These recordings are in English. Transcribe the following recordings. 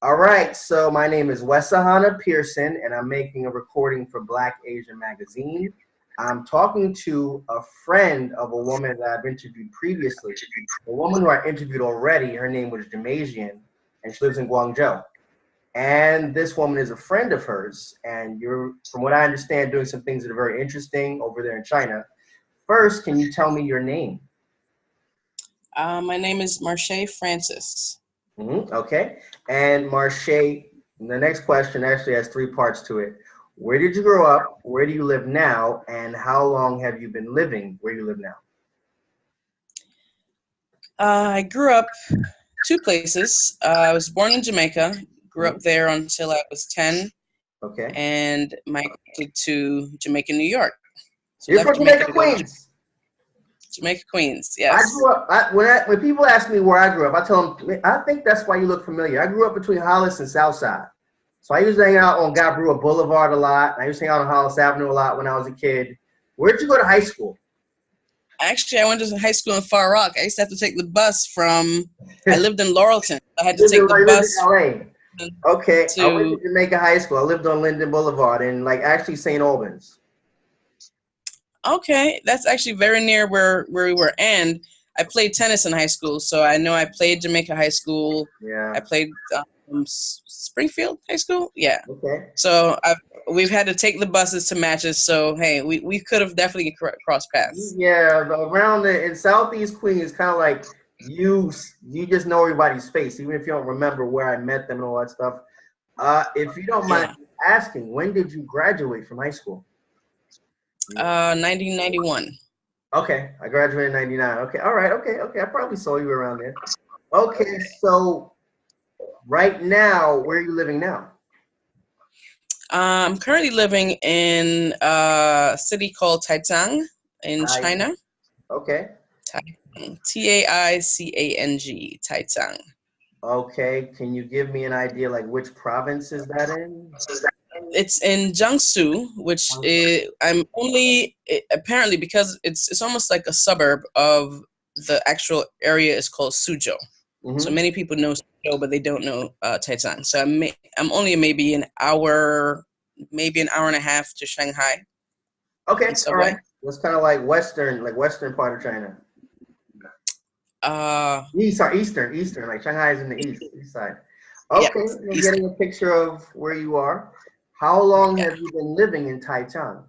All right, so my name is Wesahana Pearson, and I'm making a recording for Black Asian Magazine. I'm talking to a friend of a woman that I've interviewed previously. The woman who I interviewed already, her name was Jamasian, and she lives in Guangzhou. And this woman is a friend of hers, and you're, from what I understand, doing some things that are very interesting over there in China. First, can you tell me your name? My name is Marshae Francis. Okay. And Marshae, the next question actually has three parts to it. Where did you grow up? Where do you live now? And how long have you been living where you live now? I grew up two places. I was born in Jamaica, grew up there until I was 10, Okay. and migrated to Jamaica, New York. So You're left from Jamaica, to Queens. Jamaica, Queens, I yes. grew up, when people ask me where I grew up, I tell them, I think that's why you look familiar. I grew up between Hollis and Southside. So I used to hang out on Gabriel Boulevard a lot. I used to hang out on Hollis Avenue a lot when I was a kid. Where'd you go to high school? Actually, I went to high school in Far Rock. I used to have to take the bus I lived in Laurelton. I had to take the bus. In LA. Okay, I went to Jamaica High School. I lived on Linden Boulevard and actually St. Albans. Okay, that's actually very near where we were. And I played tennis in high school, so I know I played Jamaica High School. Yeah. I played Springfield High School. Yeah. Okay. So we've had to take the buses to matches. So hey, we could have definitely crossed paths. Yeah, around in Southeast Queens, kind of like you just know everybody's face, even if you don't remember where I met them and all that stuff. If you don't mind asking, when did you graduate from high school? 1991. Okay, I graduated in 99. Okay, all right, okay. I probably saw you around there. Okay, so right now, where are you living now? I'm currently living in a city called Taicang in China. Okay. Taicang, Taicang. Okay, can you give me an idea, like which province is that in? It's in Jiangsu, which I'm only apparently because it's almost like a suburb of the actual area is called Suzhou. So many people know Suzhou, but they don't know Taicang. So I'm only maybe an hour and a half to Shanghai. Okay, all right. That's kind of like western part of China. Eastern, like Shanghai is in the east side. Okay, I'm getting a picture of where you are. How long have you been living in Taicang?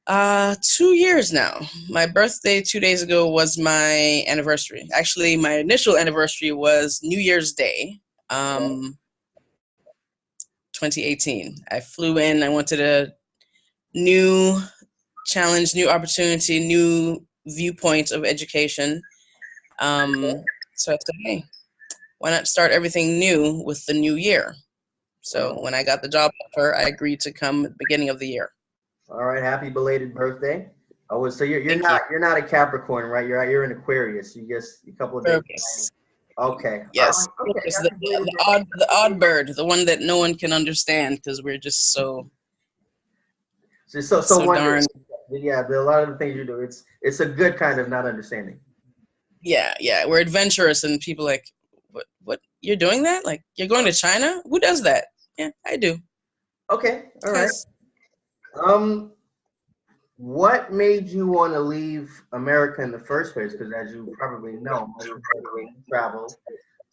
2 years now. My birthday 2 days ago was my anniversary. Actually, my initial anniversary was New Year's Day, 2018. I flew in. I wanted a new challenge, new opportunity, new viewpoint of education. So I said, hey, why not start everything new with the new year? So when I got the job offer, I agreed to come at the beginning of the year. All right, happy belated birthday. Oh, so you're not a Capricorn, right? You're an Aquarius. You just a couple of days. Okay. Yes. Okay. The odd bird, the one that no one can understand because we're just so darn. Yeah, a lot of the things you do, it's a good kind of not understanding. Yeah. We're adventurous and people like, what? You're doing that? Like, you're going to China? Who does that? Yeah, I do. Okay. All right. What made you want to leave America in the first place? Because as you probably know, travel.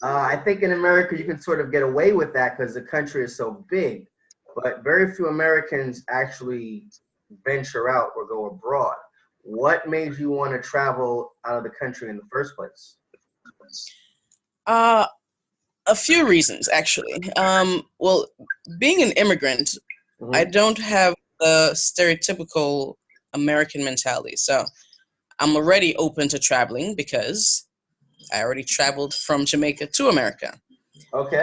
I think in America you can sort of get away with that because the country is so big, but very few Americans actually venture out or go abroad. What made you want to travel out of the country in the first place? A few reasons, actually. Well, being an immigrant, I don't have the stereotypical American mentality. So I'm already open to traveling because I already traveled from Jamaica to America. Okay.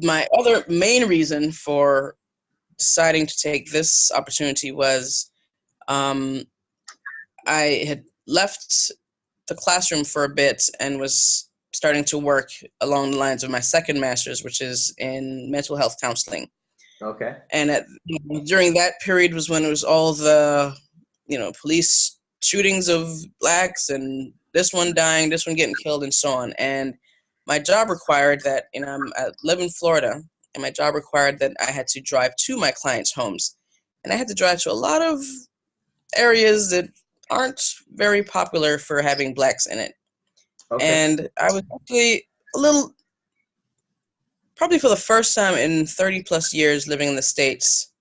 My other main reason for deciding to take this opportunity was I had left the classroom for a bit and was starting to work along the lines of my second master's, which is in mental health counseling. Okay. And during that period was when it was all the, police shootings of blacks and this one dying, this one getting killed and so on. And my job required that, I live in Florida, and my job required that I had to drive to my clients' homes. And I had to drive to a lot of areas that aren't very popular for having blacks in it. Okay. And I was actually a little, probably for the first time in 30 plus years living in the States,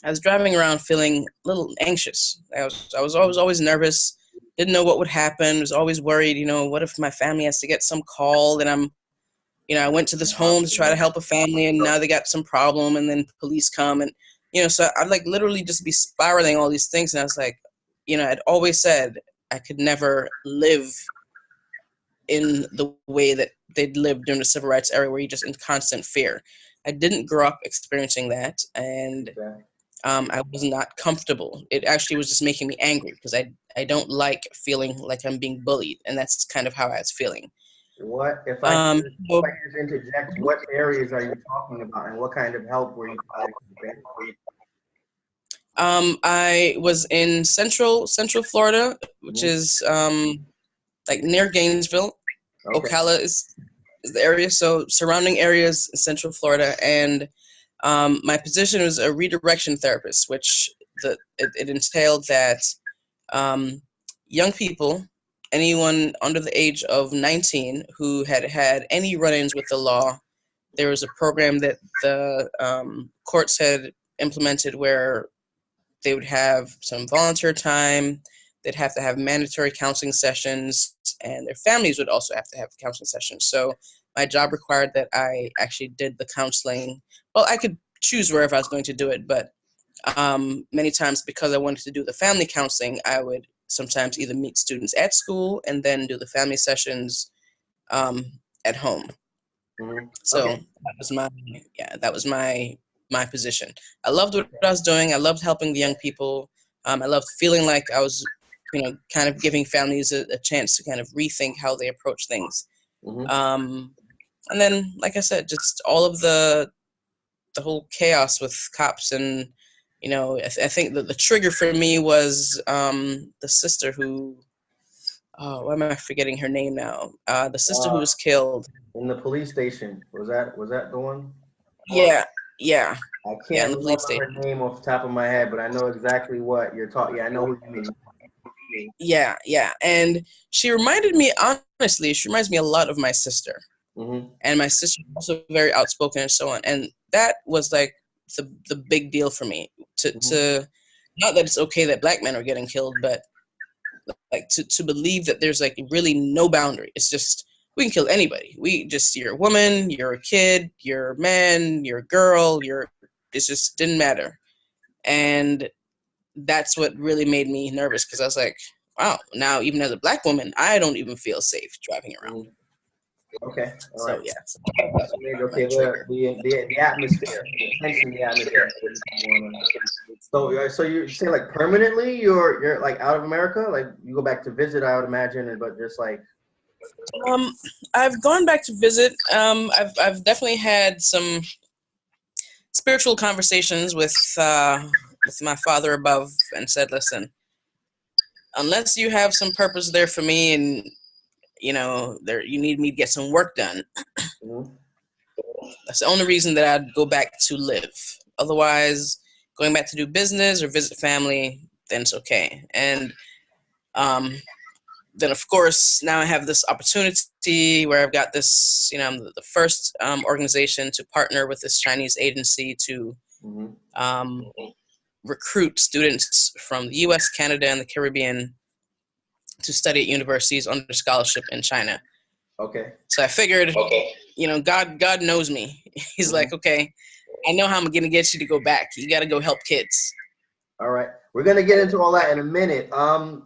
I was driving around feeling a little anxious. I was always nervous, didn't know what would happen, was always worried, what if my family has to get some call and I went to this home to try to help a family and now they got some problem and then police come and, so I'd like literally just be spiraling all these things. And I was like, I'd always said I could never live in the way that they'd lived during the civil rights era where you're just in constant fear. I didn't grow up experiencing that. And I was not comfortable. It actually was just making me angry because I don't like feeling like I'm being bullied. And that's kind of how I was feeling. What if I just interject? What areas are you talking about, and what kind of help were you providing? I was in Central Florida, which is like near Gainesville. Okay. Ocala is the area, so surrounding areas in Central Florida, and my position was a redirection therapist, which it entailed that young people, anyone under the age of 19 who had had any run-ins with the law, there was a program that the courts had implemented where they would have some volunteer time, they'd have to have mandatory counseling sessions, and their families would also have to have counseling sessions. So my job required that I actually did the counseling. Well, I could choose wherever I was going to do it, but many times because I wanted to do the family counseling, I would sometimes either meet students at school and then do the family sessions at home. Mm-hmm. So okay. that was my position. I loved what I was doing. I loved helping the young people. I loved feeling like I was, kind of giving families a chance to kind of rethink how they approach things. Mm-hmm. And then, like I said, just all of the whole chaos with cops and, I think that the trigger for me was the sister who, why am I forgetting her name now? The sister who was killed. In the police station. Was that the one? Yeah. I can't remember her name off the top of my head, but I know exactly what you're talking. Yeah, I know who you mean. Yeah. And she reminded me, honestly, she reminds me a lot of my sister. Mm-hmm. And my sister was also very outspoken and so on. And that was like the big deal for me to not that it's okay that black men are getting killed, but like to believe that there's like really no boundary. It's just, we can kill anybody. You're a woman, you're a kid, you're a man, you're a girl, it just didn't matter. And that's what really made me nervous because I was like, wow, now even as a black woman, I don't even feel safe driving around. Okay. All right. So yeah. Okay. The atmosphere, the tension, the atmosphere. So you say like permanently you're like out of America, like you go back to visit, I would imagine, but just like. I've gone back to visit. I've definitely had some spiritual conversations with my Father above, and said, listen, unless you have some purpose there for me, and you need me to get some work done. Mm-hmm. That's the only reason that I'd go back to live. Otherwise, going back to do business or visit family, then it's okay. And then, of course, now I have this opportunity where I've got this, I'm the first organization to partner with this Chinese agency to recruit students from the U.S., Canada, and the Caribbean to study at universities under scholarship in China. Okay. So I figured, God knows me. He's like, okay, I know how I'm going to get you to go back. You got to go help kids. All right. We're going to get into all that in a minute. All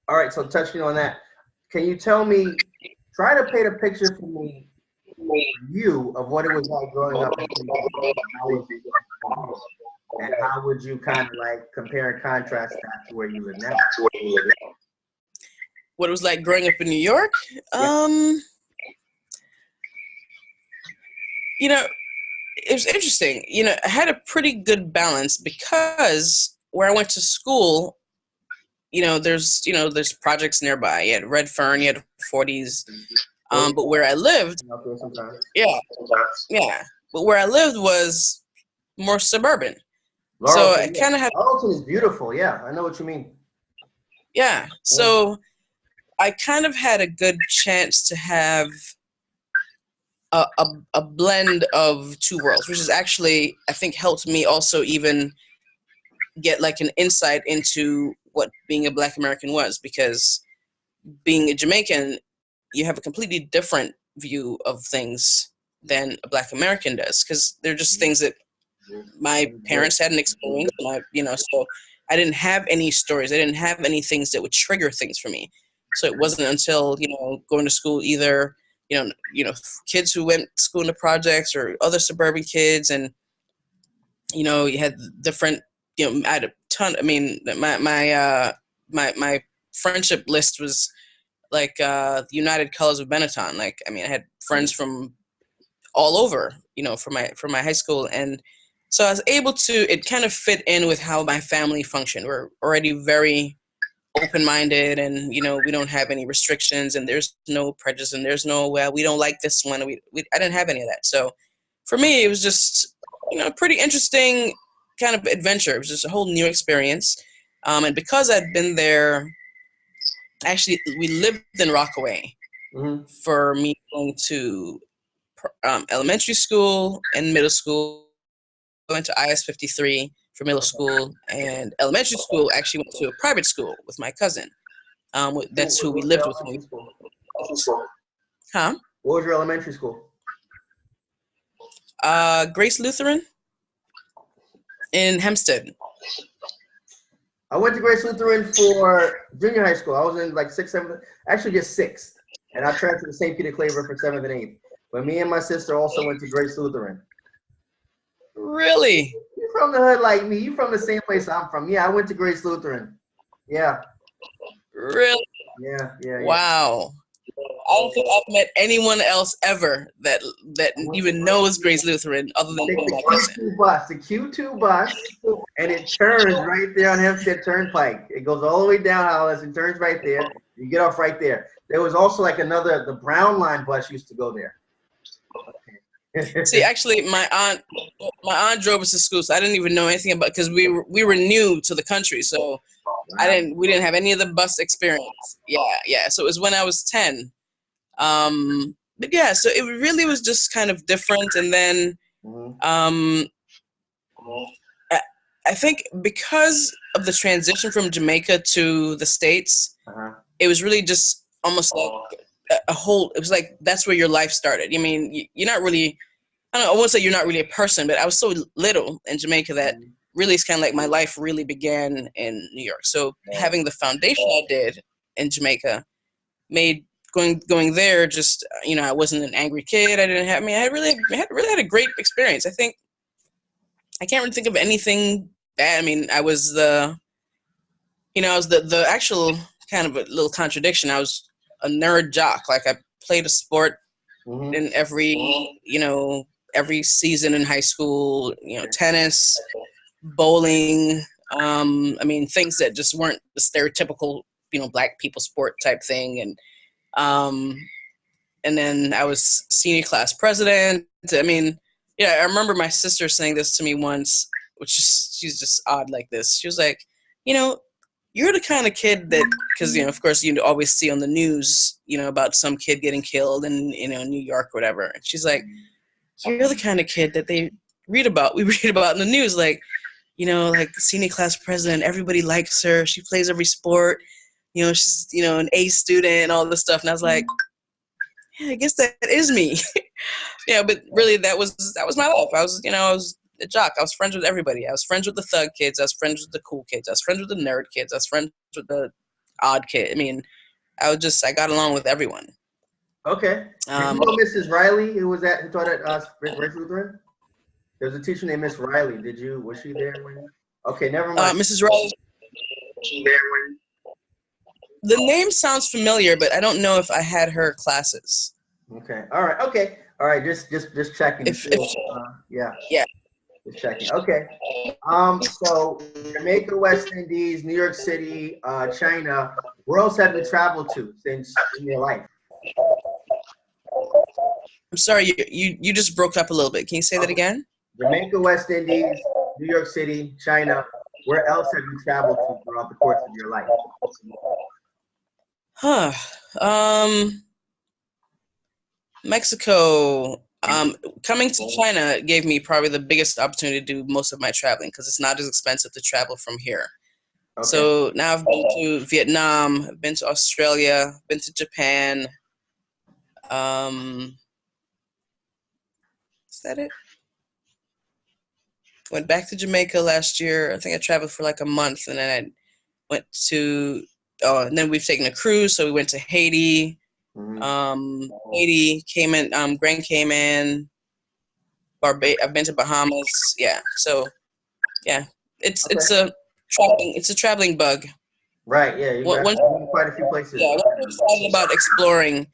right. So touching on that, can you try to paint a picture for me, of what it was like growing up and how would you kind of like compare and contrast that to where you live now? What it was like growing up in New York? Yeah. It was interesting. I had a pretty good balance because where I went to school, there's projects nearby. You had Redfern, you had 40s. But where I lived, Out there sometimes. yeah. But where I lived was more suburban. So I Laurelton, yeah. kind of had, Laurelton is beautiful. Yeah, I know what you mean. yeah. So I kind of had a good chance to have a blend of two worlds, which is actually, I think, helped me also even get like an insight into what being a Black American was, because being a Jamaican, you have a completely different view of things than a Black American does, because they're just things that my parents hadn't experienced. So I didn't have any stories. I didn't have any things that would trigger things for me. So it wasn't until, going to school, either, kids who went to school in the projects or other suburban kids, and, you had different, I had a ton. I mean, my friendship list was like the United Colors of Benetton. Like, I mean, I had friends from all over, from my high school, and so I was able to. It kind of fit in with how my family functioned. We're already very open-minded, and we don't have any restrictions, and there's no prejudice, and there's no, well, we don't like this one. I didn't have any of that. So for me, it was just a pretty interesting kind of adventure. It was just a whole new experience, and because I'd been there. Actually, we lived in Rockaway for me going to elementary school and middle school. I went to IS 53 for middle school, and elementary school actually went to a private school with my cousin. That's who we lived with. Huh? What was your elementary school? Grace Lutheran in Hempstead. I went to Grace Lutheran for junior high school. I was in like 6th, 7th, actually just 6th. And I transferred to St. Peter Claver for 7th and 8th. But me and my sister also went to Grace Lutheran. Really? You're from the hood like me. You're from the same place I'm from. Yeah, I went to Grace Lutheran. Yeah. Really? Yeah. Wow. I don't think I've met anyone else ever that even knows Grace Lutheran other than my cousin. The Q2 bus, and it turns right there on Hempstead Turnpike. It goes all the way down Hollis and turns right there. You get off right there. There was also like the Brown Line bus used to go there. See, actually, my aunt drove us to school, so I didn't even know anything about, because we were new to the country, so we didn't have any of the bus experience. Yeah. So it was when I was 10. But yeah, so it really was just kind of different. And then I think because of the transition from Jamaica to the States, it was really just almost like it was like that's where your life started. I mean, you're not really, I won't say you're not really a person, but I was so little in Jamaica that really it's kind of like my life really began in New York. So having the foundation I did in Jamaica made going there just, I wasn't an angry kid. I really had a great experience. I think I can't really think of anything bad. I mean, I was the actual kind of a little contradiction. I was a nerd jock. Like, I played a sport in every season in high school, tennis, bowling, I mean, things that just weren't the stereotypical, Black people sport type thing. And then I was senior class president. I mean, yeah, I remember my sister saying this to me once, she's just odd like this. She was like, you're the kind of kid that, because, of course, you always see on the news, about some kid getting killed in, New York or whatever. And she's like, you're the kind of kid that we read about in the news, like, like senior class president, everybody likes her. She plays every sport. She's, an A student and all this stuff. And I was like, yeah, I guess that is me. Yeah, but really that was my life. I was a jock. I was friends with everybody. I was friends with the thug kids. I was friends with the cool kids. I was friends with the nerd kids. I was friends with the odd kid. I mean, I got along with everyone. Okay. Did you know Mrs. Riley, who taught at Grace Lutheran? There was a teacher named Miss Riley. Was she there when? Okay, never mind. Mrs. Riley. Was she there when? The name sounds familiar, but I don't know if I had her classes. Okay. All right. Just checking. Yeah. Just checking. Okay. So Jamaica, West Indies, New York City, China. Where else have you traveled to since in your life? sorry, you just broke up a little bit. Can you say that Okay. again? Jamaica, West Indies, New York City, China. Where else have you traveled to throughout the course of your life? Huh. Mexico. Coming to China gave me probably the biggest opportunity to do most of my traveling because it's not as expensive to travel from here. Okay. So now I've been to Vietnam, I've been to Australia, been to Japan. Is that it? Went back to Jamaica last year. I think I traveled for like a month, and then I went to. Oh, and then we've taken a cruise, so we went to Haiti, Haiti, Cayman, Grand Cayman, I've been to Bahamas. Yeah, so yeah, it's Okay. it's a traveling bug. Right. Yeah. You've Once been quite a few places. yeah, once you're excited about exploring,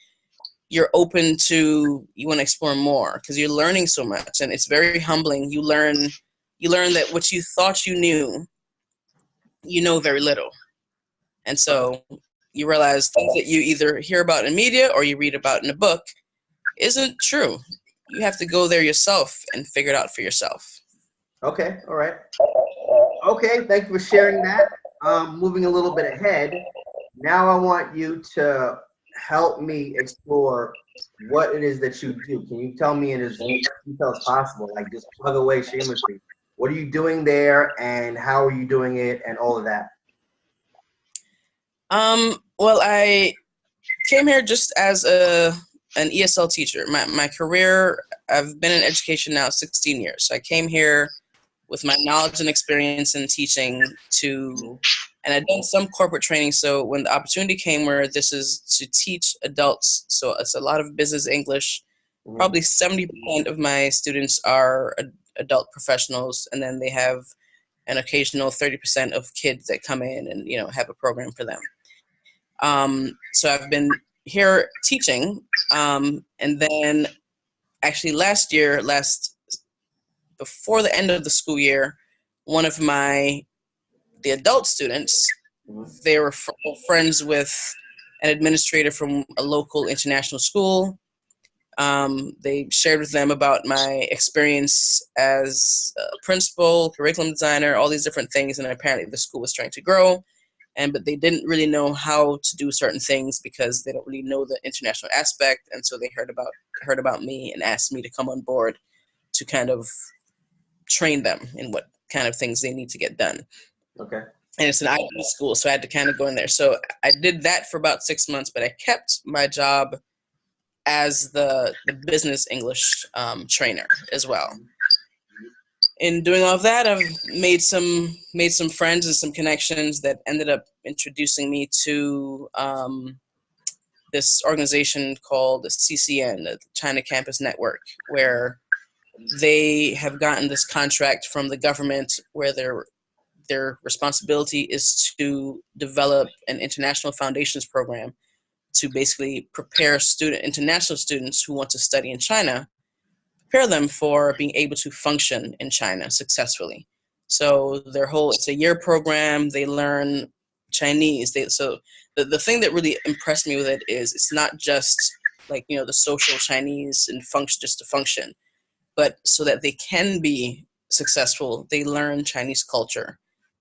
you're open to you want to explore more because you're learning so much, and it's very humbling. You learn that what you thought you knew, you know very little, and so you realize things that you either hear about in media or you read about in a book isn't true. You have to go there yourself and figure it out for yourself. Okay. All right. Okay. Thank you for sharing that. Moving a little bit ahead. Now I want you to help me explore what it is that you do. Can you tell me in as much detail as possible? Like just plug away shamelessly. What are you doing there and how are you doing it and all of that? Well, I came here just as an ESL teacher. My career, I've been in education now 16 years. So I came here with my knowledge and experience in teaching and I'd done some corporate training. So when the opportunity came where this is to teach adults, so it's a lot of business English, probably 70% of my students are adult professionals, and then they have an occasional 30% of kids that come in and, have a program for them. So I've been here teaching, and then actually before the end of the school year, one of the adult students, they were friends with an administrator from a local international school. They shared with them about my experience as a principal, curriculum designer, all these different things, and apparently the school was trying to grow. But they didn't really know how to do certain things because they don't really know the international aspect, and so they heard about me and asked me to come on board to kind of train them in what kind of things they need to get done. Okay. And it's an IB school, so I had to kind of go in there. So I did that for about 6 months, but I kept my job as the business English trainer as well. In doing all of that, I've made some friends and some connections that ended up introducing me to this organization called the CCN, the China Campus Network, where they have gotten this contract from the government where their responsibility is to develop an international foundations program to basically prepare international students who want to study in China, prepare them for being able to function in China successfully. So it's a year program. They learn Chinese. So the thing that really impressed me with it is it's not just like, the social Chinese and function just to function, but so that they can be successful, they learn Chinese culture.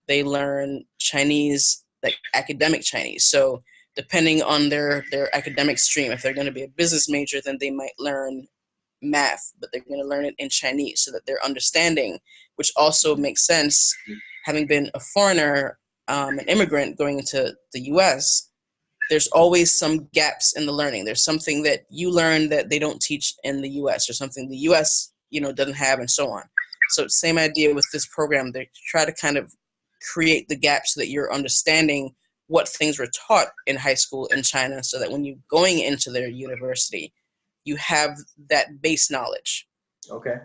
They learn Chinese, like academic Chinese. So depending on their academic stream, if they're going to be a business major, then they might learn math, but they're going to learn it in Chinese so that their understanding, which also makes sense, having been a foreigner, an immigrant going into the US, there's always some gaps in the learning. There's something that you learn that they don't teach in the US, or something the US, doesn't have, and so on. So same idea with this program. They try to kind of create the gaps so that you're understanding what things were taught in high school in China, so that when you're going into their university, you have that base knowledge. Okay.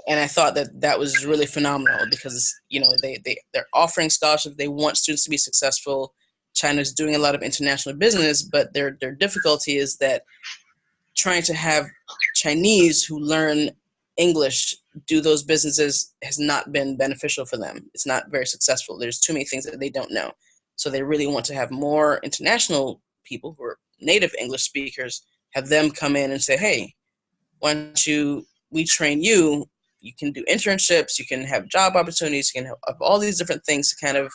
And I thought that was really phenomenal because, they're offering scholarships. They want students to be successful. China's doing a lot of international business, but their difficulty is that trying to have Chinese who learn English do those businesses has not been beneficial for them. It's not very successful. There's too many things that they don't know. So they really want to have more international people who are native English speakers, have them come in and say, hey, why don't we train you? You can do internships, you can have job opportunities, you can have all these different things to kind of,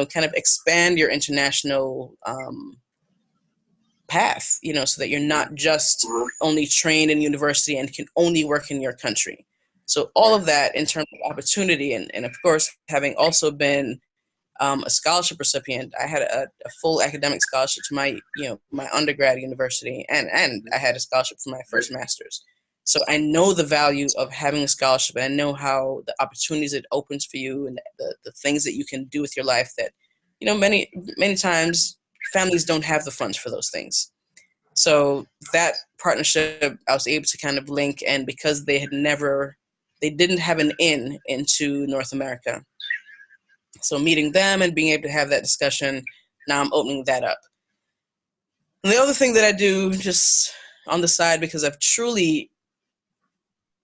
kind of expand your international path, so that you're not just only trained in university and can only work in your country. So all of that in terms of opportunity, and of course, having also been a scholarship recipient, I had a full academic scholarship to my undergrad university, and I had a scholarship for my first master's. So I know the value of having a scholarship, and I know how the opportunities it opens for you, and the things that you can do with your life that, many times families don't have the funds for those things. So that partnership, I was able to kind of link, and because they didn't have an in into North America. So meeting them and being able to have that discussion, now I'm opening that up. And the other thing that I do just on the side, because I've truly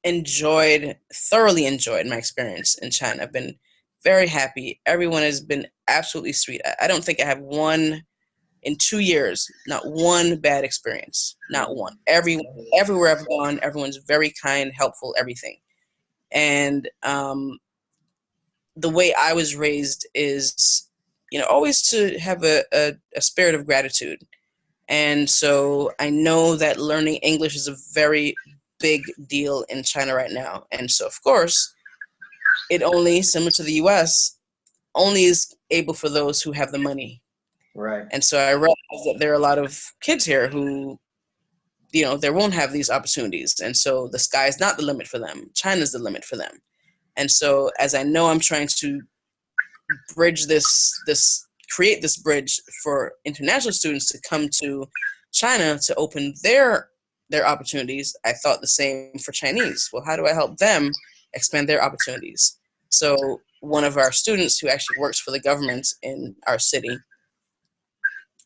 thoroughly enjoyed my experience in China. I've been very happy. Everyone has been absolutely sweet. I don't think I have in 2 years, not one bad experience, not one. Everywhere I've gone, everyone's very kind, helpful, everything. And the way I was raised is, always to have a spirit of gratitude. And so I know that learning English is a very big deal in China right now. And so, of course, it only, similar to the US, only is able for those who have the money. Right. And so I realized that there are a lot of kids here who, they won't have these opportunities. And so the sky is not the limit for them. China's the limit for them. And so as I know I'm trying to bridge create this bridge for international students to come to China to open their opportunities, I thought the same for Chinese. Well, how do I help them expand their opportunities? So one of our students who actually works for the government in our city,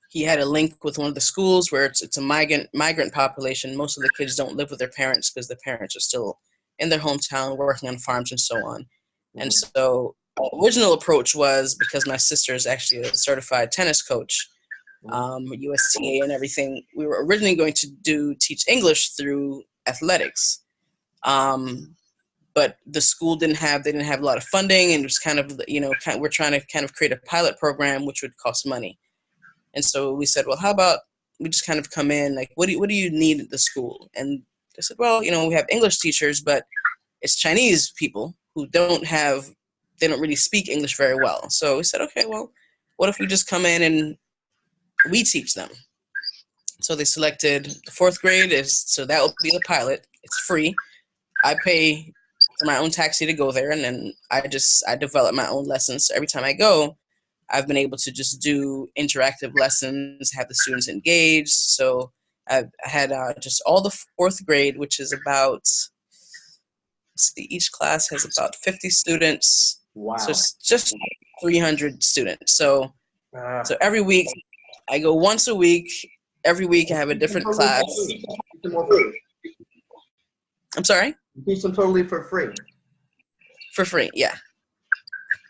he had a link with one of the schools where it's a migrant population. Most of the kids don't live with their parents because the parents are still in their hometown working on farms and so on. And so our original approach was, because my sister is actually a certified tennis coach, USTA and everything, we were originally going to teach English through athletics. But the school didn't have a lot of funding, and it was kind of, we're trying to kind of create a pilot program which would cost money. And so we said, well, how about we just kind of come in, like, what do you need at the school? And they said, well, we have English teachers, but it's Chinese people who they don't really speak English very well. So we said, okay, well, what if we just come in and we teach them? So they selected the 4th grade, so that will be the pilot. It's free. I pay for my own taxi to go there, and then I develop my own lessons. So every time I go, I've been able to just do interactive lessons, have the students engaged. So I've had just all the 4th grade, which is about, each class has about 50 students. Wow. So it's just 300 students. So every week, I go once a week. Every week I have a different class. I'm sorry? You teach them totally for free. For free, yeah.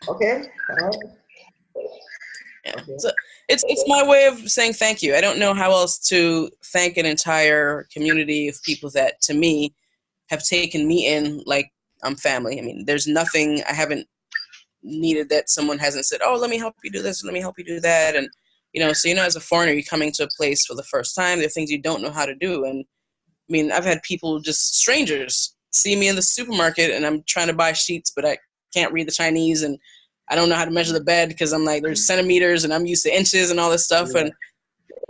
Okay. All right. Yeah. Okay. So it's my way of saying thank you. I don't know how else to thank an entire community of people that, to me, have taken me in like I'm family. I mean, there's nothing I haven't needed that someone hasn't said, oh, let me help you do this, let me help you do that. And, so, as a foreigner, you're coming to a place for the first time, there are things you don't know how to do. And I mean, I've had people, just strangers, see me in the supermarket and I'm trying to buy sheets, but I can't read the Chinese and I don't know how to measure the bed because I'm like, there's centimeters and I'm used to inches and all this stuff. Yeah. And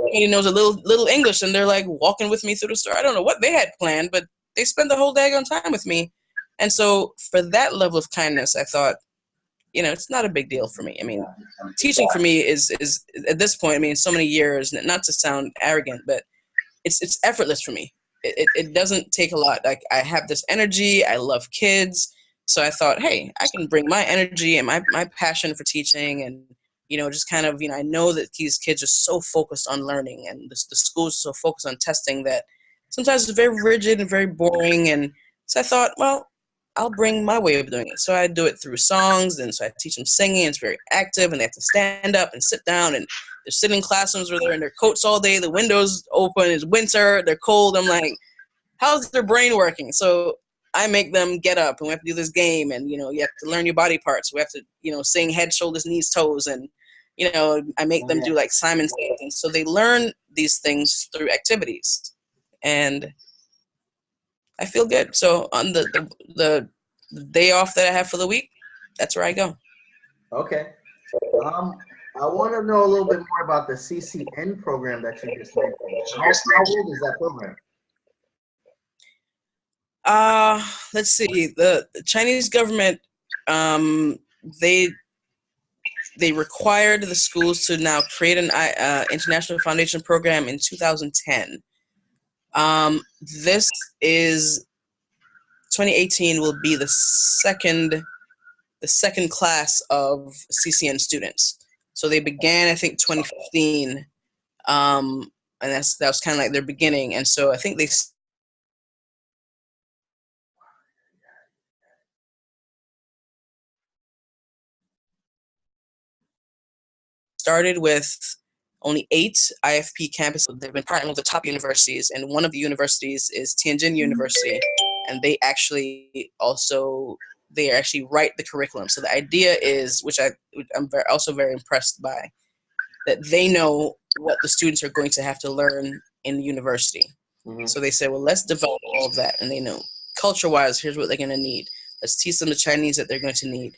everybody knows a little English and they're like walking with me through the store. I don't know what they had planned, but they spend the whole daggone time with me. And so for that level of kindness, I thought, it's not a big deal for me. I mean, teaching for me is at this point, I mean, so many years, not to sound arrogant, but it's effortless for me. It doesn't take a lot. Like, I have this energy. I love kids. So I thought, hey, I can bring my energy and my passion for teaching and, just kind of, I know that these kids are so focused on learning and the schools are so focused on testing that sometimes it's very rigid and very boring. And so I thought, well, I'll bring my way of doing it. So I do it through songs, and so I teach them singing. It's very active, and they have to stand up and sit down, and they're sitting in classrooms where they're in their coats all day. The windows open. It's winter. They're cold. I'm like, how's their brain working? So I make them get up, and we have to do this game, and you have to learn your body parts. We have to sing head, shoulders, knees, toes, and I make them do like Simon Says, and so they learn these things through activities, and I feel good. So on the day off that I have for the week, that's where I go. Okay. I want to know a little bit more about the CCN program that you just mentioned. How old is that program? Let's see. The Chinese government, they required the schools to now create an international foundation program in 2010. This is 2018 will be the second class of CCN students. So they began, I think, 2015, and that was kind of like their beginning. And so I think they started with only 8 IFP campuses. They've been partnering with the top universities, and one of the universities is Tianjin University, and they actually write the curriculum. So the idea is, which I'm also very impressed by, that they know what the students are going to have to learn in the university. Mm-hmm. So they say, well, let's develop all of that, and they know culture-wise, here's what they're going to need. Let's teach them the Chinese that they're going to need.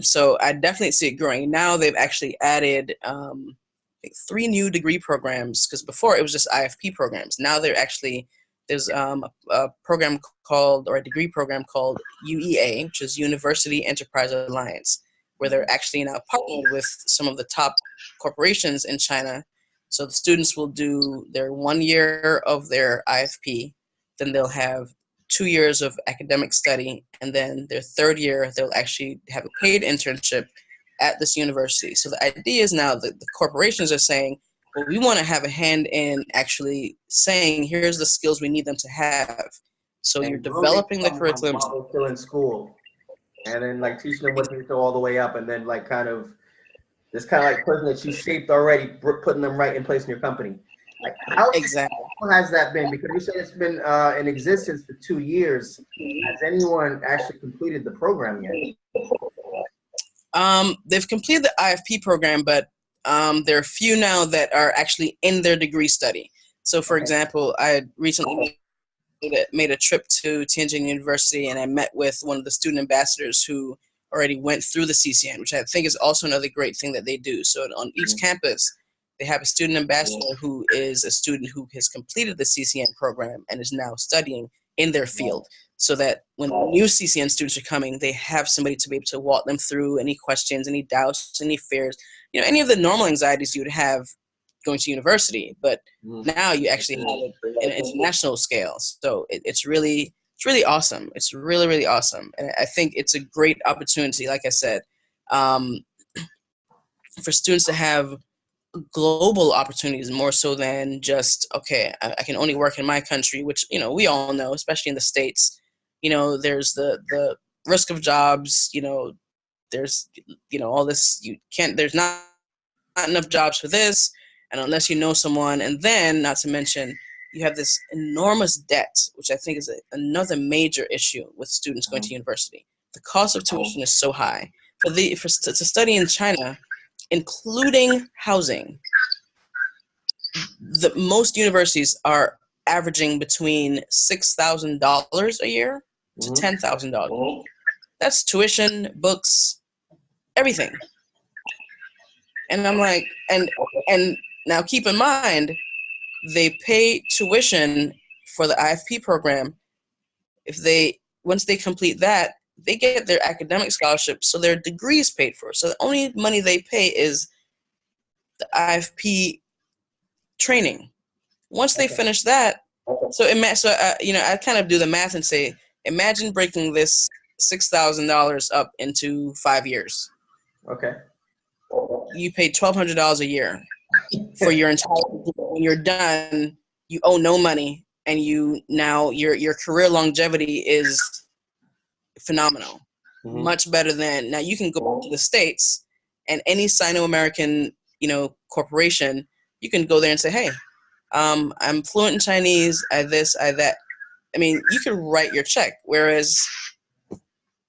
So I definitely see it growing. Now they've actually added 3 new degree programs, because before it was just IFP programs. Now there's a program called, or a degree program called UEA, which is University Enterprise Alliance, where they're actually now partnered with some of the top corporations in China. So the students will do their 1 year of their IFP, then they'll have 2 years of academic study, and then their 3rd year, they'll actually have a paid internship at this university. So the idea is now that the corporations are saying, well, we want to have a hand in actually saying, here's the skills we need them to have. So and you're developing the curriculum. While they're still in school, and then like teaching them what they go all the way up, and then like this kind of like person that you shaped already, putting them right in place in your company. Like how has that been? Because you said it's been in existence for 2 years. Has anyone actually completed the program yet? They've completed the IFP program, but there are a few now that are actually in their degree study. So, for example, I recently made a trip to Tianjin University, and I met with one of the student ambassadors who already went through the CCN, which I think is also another great thing that they do. So on each campus, they have a student ambassador who is a student who has completed the CCN program and is now studying in their field, so that when the new CCN students are coming, they have somebody to be able to walk them through any questions, any doubts, any fears, any of the normal anxieties you would have going to university. But now you actually have it at an international scale. So it's really awesome. It's really, really awesome. And I think it's a great opportunity, like I said, for students to have global opportunities more so than just, okay, I can only work in my country, which, we all know, especially in the States, there's the risk of jobs, there's, all this, there's not enough jobs for this, and unless you know someone, and then not to mention, you have this enormous debt, which I think is another major issue with students going to university. The cost of tuition is so high. To study in China, including housing, most universities are averaging between $6,000 a year to $10,000. That's tuition, books, everything. And I'm like, and now keep in mind, they pay tuition for the IFP program. Once they complete that, they get their academic scholarship, so their degree is paid for. So the only money they pay is the IFP training. Once they finish that, I kind of do the math and say, imagine breaking this $6,000 up into 5 years. Okay. You pay $1,200 a year for your entire. When you're done, you owe no money, and your career longevity is phenomenal. Much better than now. You can go back to the States, and any Sino-American corporation, you can go there and say, hey, I'm fluent in Chinese, I this, I that. I mean, you can write your check. Whereas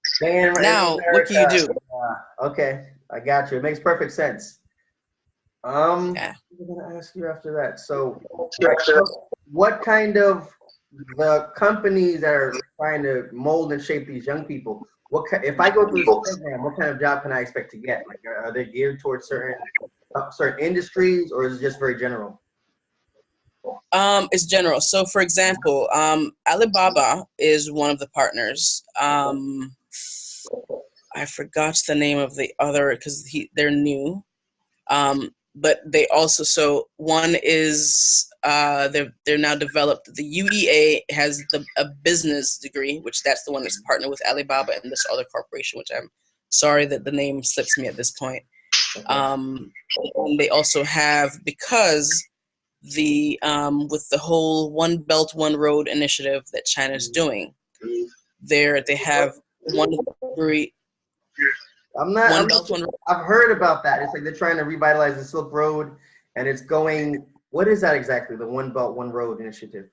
Stay in now, what can you America. do? Okay, I got you. It makes perfect sense. Yeah. I'm gonna ask you after that. So, right, what kind of the companies that are trying to mold and shape these young people? If I go through this program, what kind of job can I expect to get? Like, are they geared towards certain industries, or is it just very general? It's general. So, for example, Alibaba is one of the partners. I forgot the name of the other because they're new. But they also, so one is they're now developed. The UEA has a business degree, which that's the one that's partnered with Alibaba and this other corporation, which I'm sorry that the name slips me at this point. And they also have, because the with the whole One Belt One Road initiative that China's doing, they have one degree. I've heard about that. It's like they're trying to revitalize the Silk Road, and it's going. What is that exactly? The One Belt One Road initiative.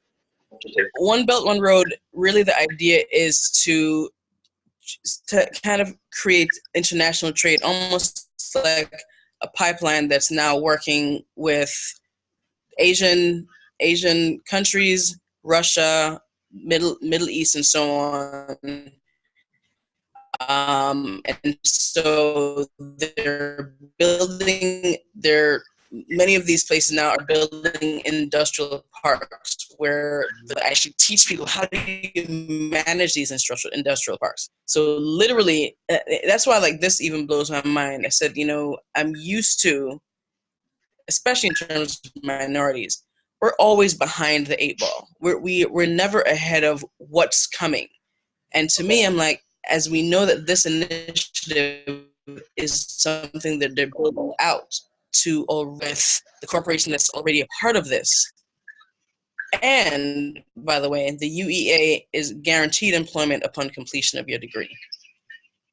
One Belt One Road. Really, the idea is to kind of create international trade, almost like a pipeline that's now working with Asian countries, Russia, Middle East, and so on. And so they're building many of these places now are building industrial parks where they actually teach people how do you manage these industrial parks. So literally, that's why like this even blows my mind. I said, I'm used to, especially in terms of minorities, we're always behind the eight ball. We're never ahead of what's coming. And to me, I'm like, as we know that this initiative is something that they're building out to, or with the corporation that's already a part of this. And by the way, the UEA is guaranteed employment upon completion of your degree.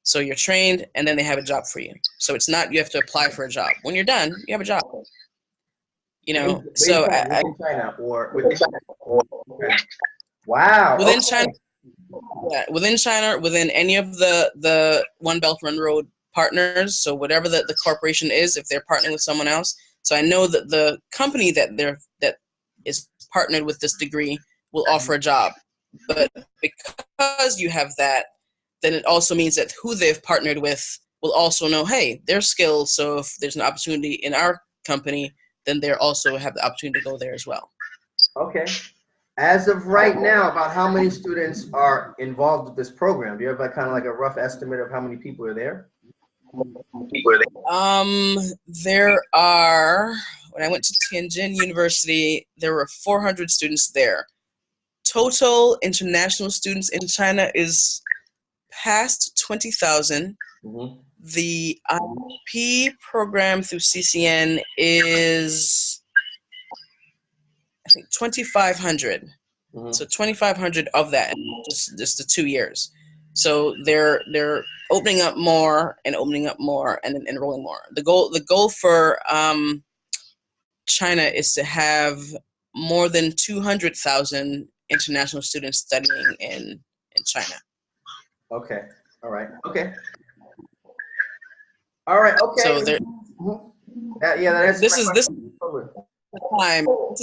So you're trained, and then they have a job for you. So it's not you have to apply for a job. When you're done, you have a job. Within China or within wow. Within China. Yeah, within China, within any of the One Belt One Road partners, so whatever the corporation is, if they're partnering with someone else. So I know that the company that is partnered with this degree will offer a job. But because you have that, then it also means that who they've partnered with will also know, hey, their skills. So if there's an opportunity in our company, then they also have the opportunity to go there as well. Okay. As of right now, about how many students are involved with this program? Do you have kind of like a rough estimate of how many people are there? There are, when I went to Tianjin University, there were 400 students there. Total international students in China is past 20,000. Mm-hmm. The IP program through CCN is, I think, 2,500. Mm-hmm. So 2,500 of that, just the 2 years. So they're opening up more and then enrolling more. The goal for China is to have more than 200,000 international students studying in China. Okay. All right. Okay. All right. Okay. So this is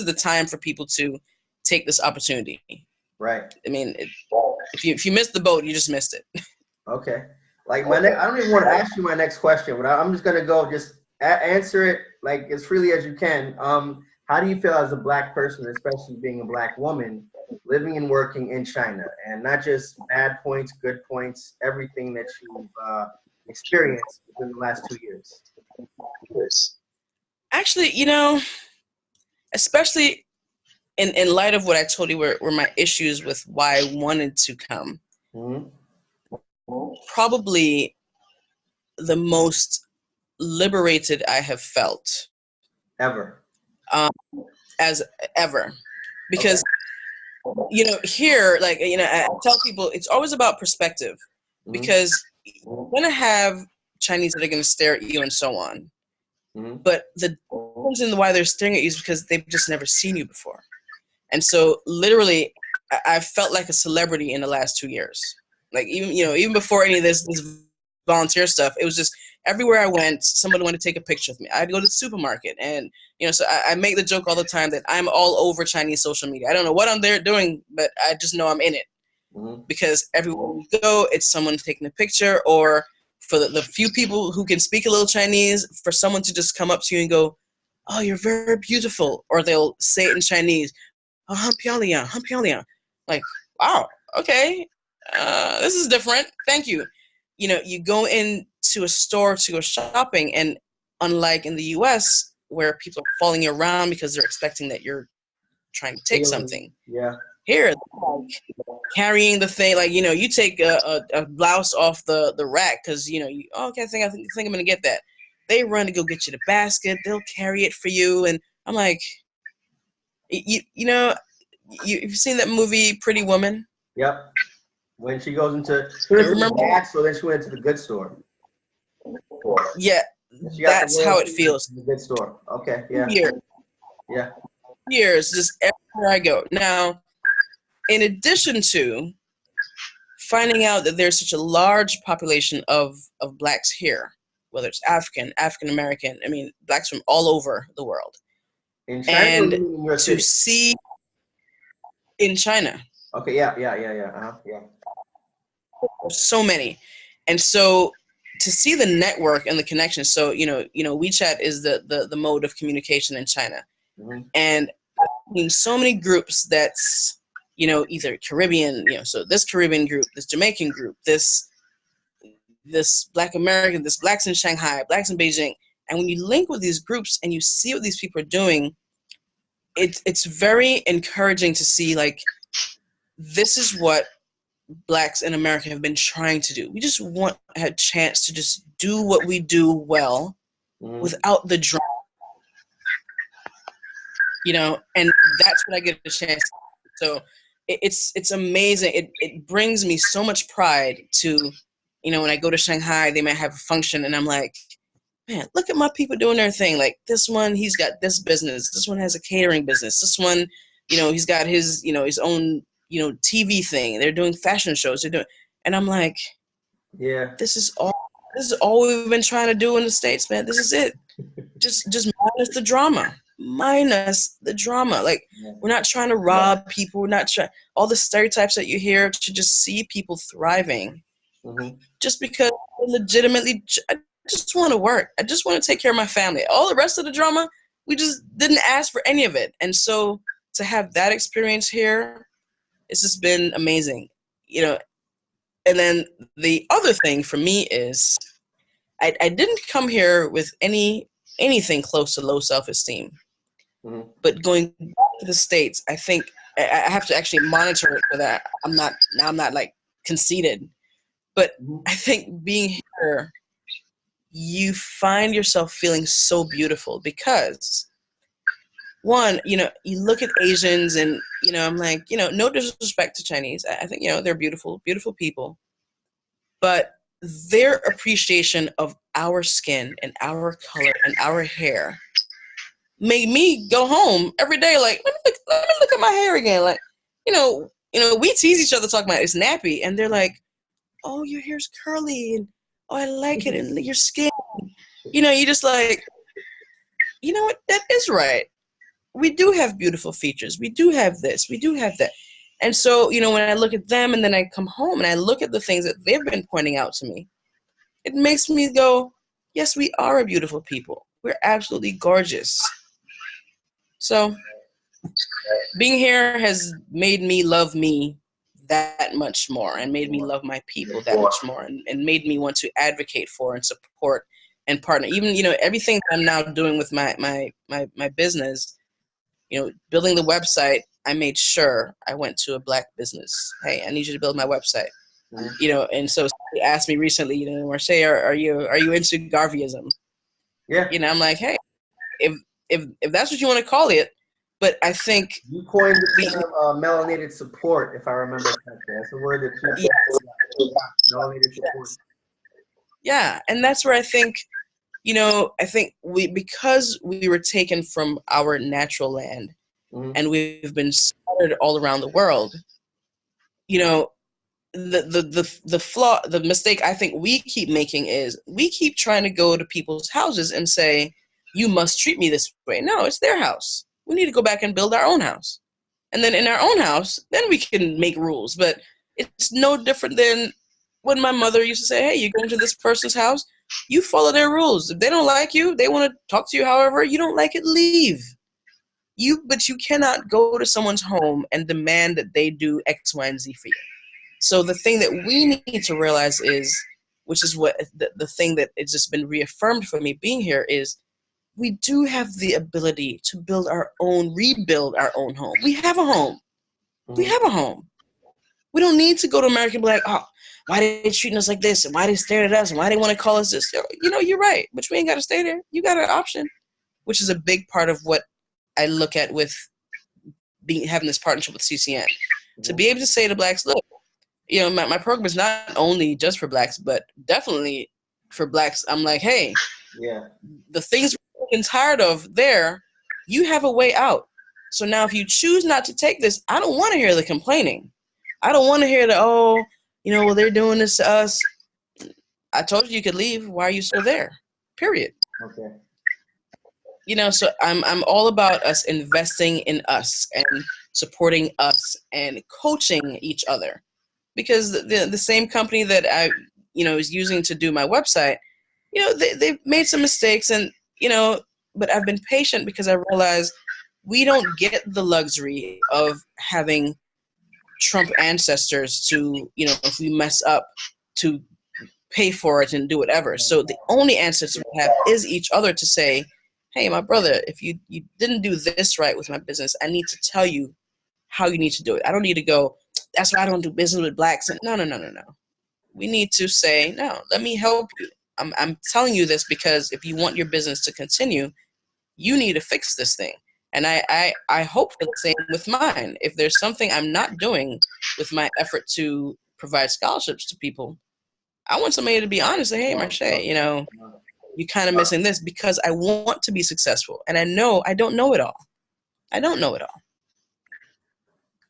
the time for people to take this opportunity. Right. I mean, if you missed the boat, you just missed it. Okay. Like I don't even want to ask you my next question, but I'm just gonna go just answer it like as freely as you can. How do you feel as a Black person, especially being a Black woman, living and working in China, and not just bad points, good points, everything that you've experienced within the last 2 years? Actually, especially in light of what I told you were my issues with why I wanted to come, mm-hmm. Probably the most liberated I have felt ever. As ever. Because, here, I tell people it's always about perspective. Mm-hmm. Because you're going to have Chinese that are going to stare at you and so on. Mm-hmm. But the reason why they're staring at you is because they've just never seen you before. And so literally, I felt like a celebrity in the last 2 years. Like even before any of this volunteer stuff, it was just everywhere I went, somebody wanted to take a picture of me. I'd go to the supermarket, and so I make the joke all the time that I'm all over Chinese social media. I don't know what I'm there doing, but I just know I'm in it. Because everywhere we go, it's someone taking a picture, or for the few people who can speak a little Chinese, for someone to just come up to you and go, "Oh, you're very beautiful," or they'll say it in Chinese, "Oh, 很漂亮, 很漂亮." Like, wow, okay, this is different. Thank you. You go into a store to go shopping, and unlike in the U.S. where people are following you around because they're expecting that you're trying to take something. Yeah. Here, like, carrying the thing, like you take a blouse off the rack because okay, I think I'm gonna get that. They run to go get you the basket. They'll carry it for you, and I'm like, you've seen that movie Pretty Woman? Yep. When she goes into the bad store, then she went into the good store. Yeah, that's how it feels. The good store. Okay. Yeah. Yeah. Years, just everywhere I go. Now, in addition to finding out that there's such a large population of blacks here, whether it's African American, I mean, blacks from all over the world. In China, and in your city? To see in China. Okay, yeah. So many. And so to see the network and the connection, so WeChat is the mode of communication in China. And in so many groups that's either Caribbean, so this Caribbean group, this Jamaican group, this Black American, this blacks in Shanghai, blacks in Beijing. And when you link with these groups and you see what these people are doing, it's very encouraging to see, like, this is what blacks in America have been trying to do. We just want a chance to just do what we do well without the drama. And that's what I get a chance to. So it's amazing. It brings me so much pride to, when I go to Shanghai, they might have a function and I'm like, man, look at my people doing their thing. Like, this one, he's got this business. This one has a catering business. This one, he's got his, his own, TV thing. They're doing fashion shows. And I'm like, yeah, this is all we've been trying to do in the States, man. This is it. Just minus the drama. Like, we're not trying to rob people. We're not trying, all the stereotypes that you hear, to just see people thriving. Just because legitimately, I just want to work. I just want to take care of my family. All the rest of the drama, we just didn't ask for any of it. And so to have that experience here, it's just been amazing, And then the other thing for me is I didn't come here with anything close to low self-esteem. But going back to the States, I think I have to actually monitor it for that. I'm not like conceited. But I think being here, you find yourself feeling so beautiful because, one, you look at Asians and, I'm like, no disrespect to Chinese. I think, they're beautiful, beautiful people. But their appreciation of our skin and our color and our hair made me go home every day like, let me look at my hair again. Like, we tease each other talking about it's nappy, and they're like, oh, your hair's curly, and oh, I like it, and your skin. You just like, you know what, that is right. We do have beautiful features. We do have this. We do have that. And so, when I look at them and then I come home and I look at the things that they've been pointing out to me, it makes me go, yes, we are a beautiful people. We're absolutely gorgeous. So being here has made me love me that much more, and made me love my people that much more, and made me want to advocate for and support and partner. Even, everything I'm now doing with my business, building the website, I made sure I went to a black business. Hey, I need you to build my website. And so he asked me recently, Marshae, are you into Garveyism? Yeah. I'm like, hey, if that's what you want to call it. But I think you coined the term melanated support, if I remember correctly. That's the word that you melanated support. Yeah, and that's where I think, because we were taken from our natural land, and we've been scattered all around the world, you know, the mistake I think we keep making is we keep trying to go to people's houses and say, you must treat me this way. No, it's their house. We need to go back and build our own house. And then in our own house, then we can make rules. But it's no different than when my mother used to say, hey, you go into this person's house, you follow their rules. If they don't like you, they want to talk to you however, you don't like it, leave. But you cannot go to someone's home and demand that they do X, Y, and Z for you. So the thing that we need to realize is, which is what the thing that it's just been reaffirmed for me being here is, we do have the ability to rebuild our own home. We have a home. We have a home. We don't need to go to America and be like, oh, why they treating us like this? And why they staring at us? And why they want to call us this? You know, you're right. But you ain't got to stay there. You got an option, which is a big part of what I look at with having this partnership with CCN. To be able to say to Blacks, look, you know, my program is not only just for Blacks, but definitely for Blacks. I'm like, hey, the things we're getting tired of there, you have a way out. So now if you choose not to take this, I don't want to hear the complaining. I don't want to hear the, oh, you know, well, they're doing this to us. I told you could leave. Why are you still there? Period. Okay. You know, so I'm all about us investing in us and supporting us and coaching each other. Because the same company that I, you know, is using to do my website, you know, they've made some mistakes and, you know, but I've been patient because I realize we don't get the luxury of having Trump ancestors to, you know, if we mess up, to pay for it and do whatever. So the only ancestor we have is each other to say, hey, my brother, if you didn't do this right with my business, I need to tell you how you need to do it. I don't need to go, that's why I don't do business with Blacks. No. We need to say, no, let me help you. I'm telling you this because if you want your business to continue, you need to fix this thing. And I hope for the same with mine. If there's something I'm not doing with my effort to provide scholarships to people, I want somebody to be honest and say, hey, Marshae, you know, you're kind of missing this because I want to be successful. And I know I don't know it all. I don't know it all.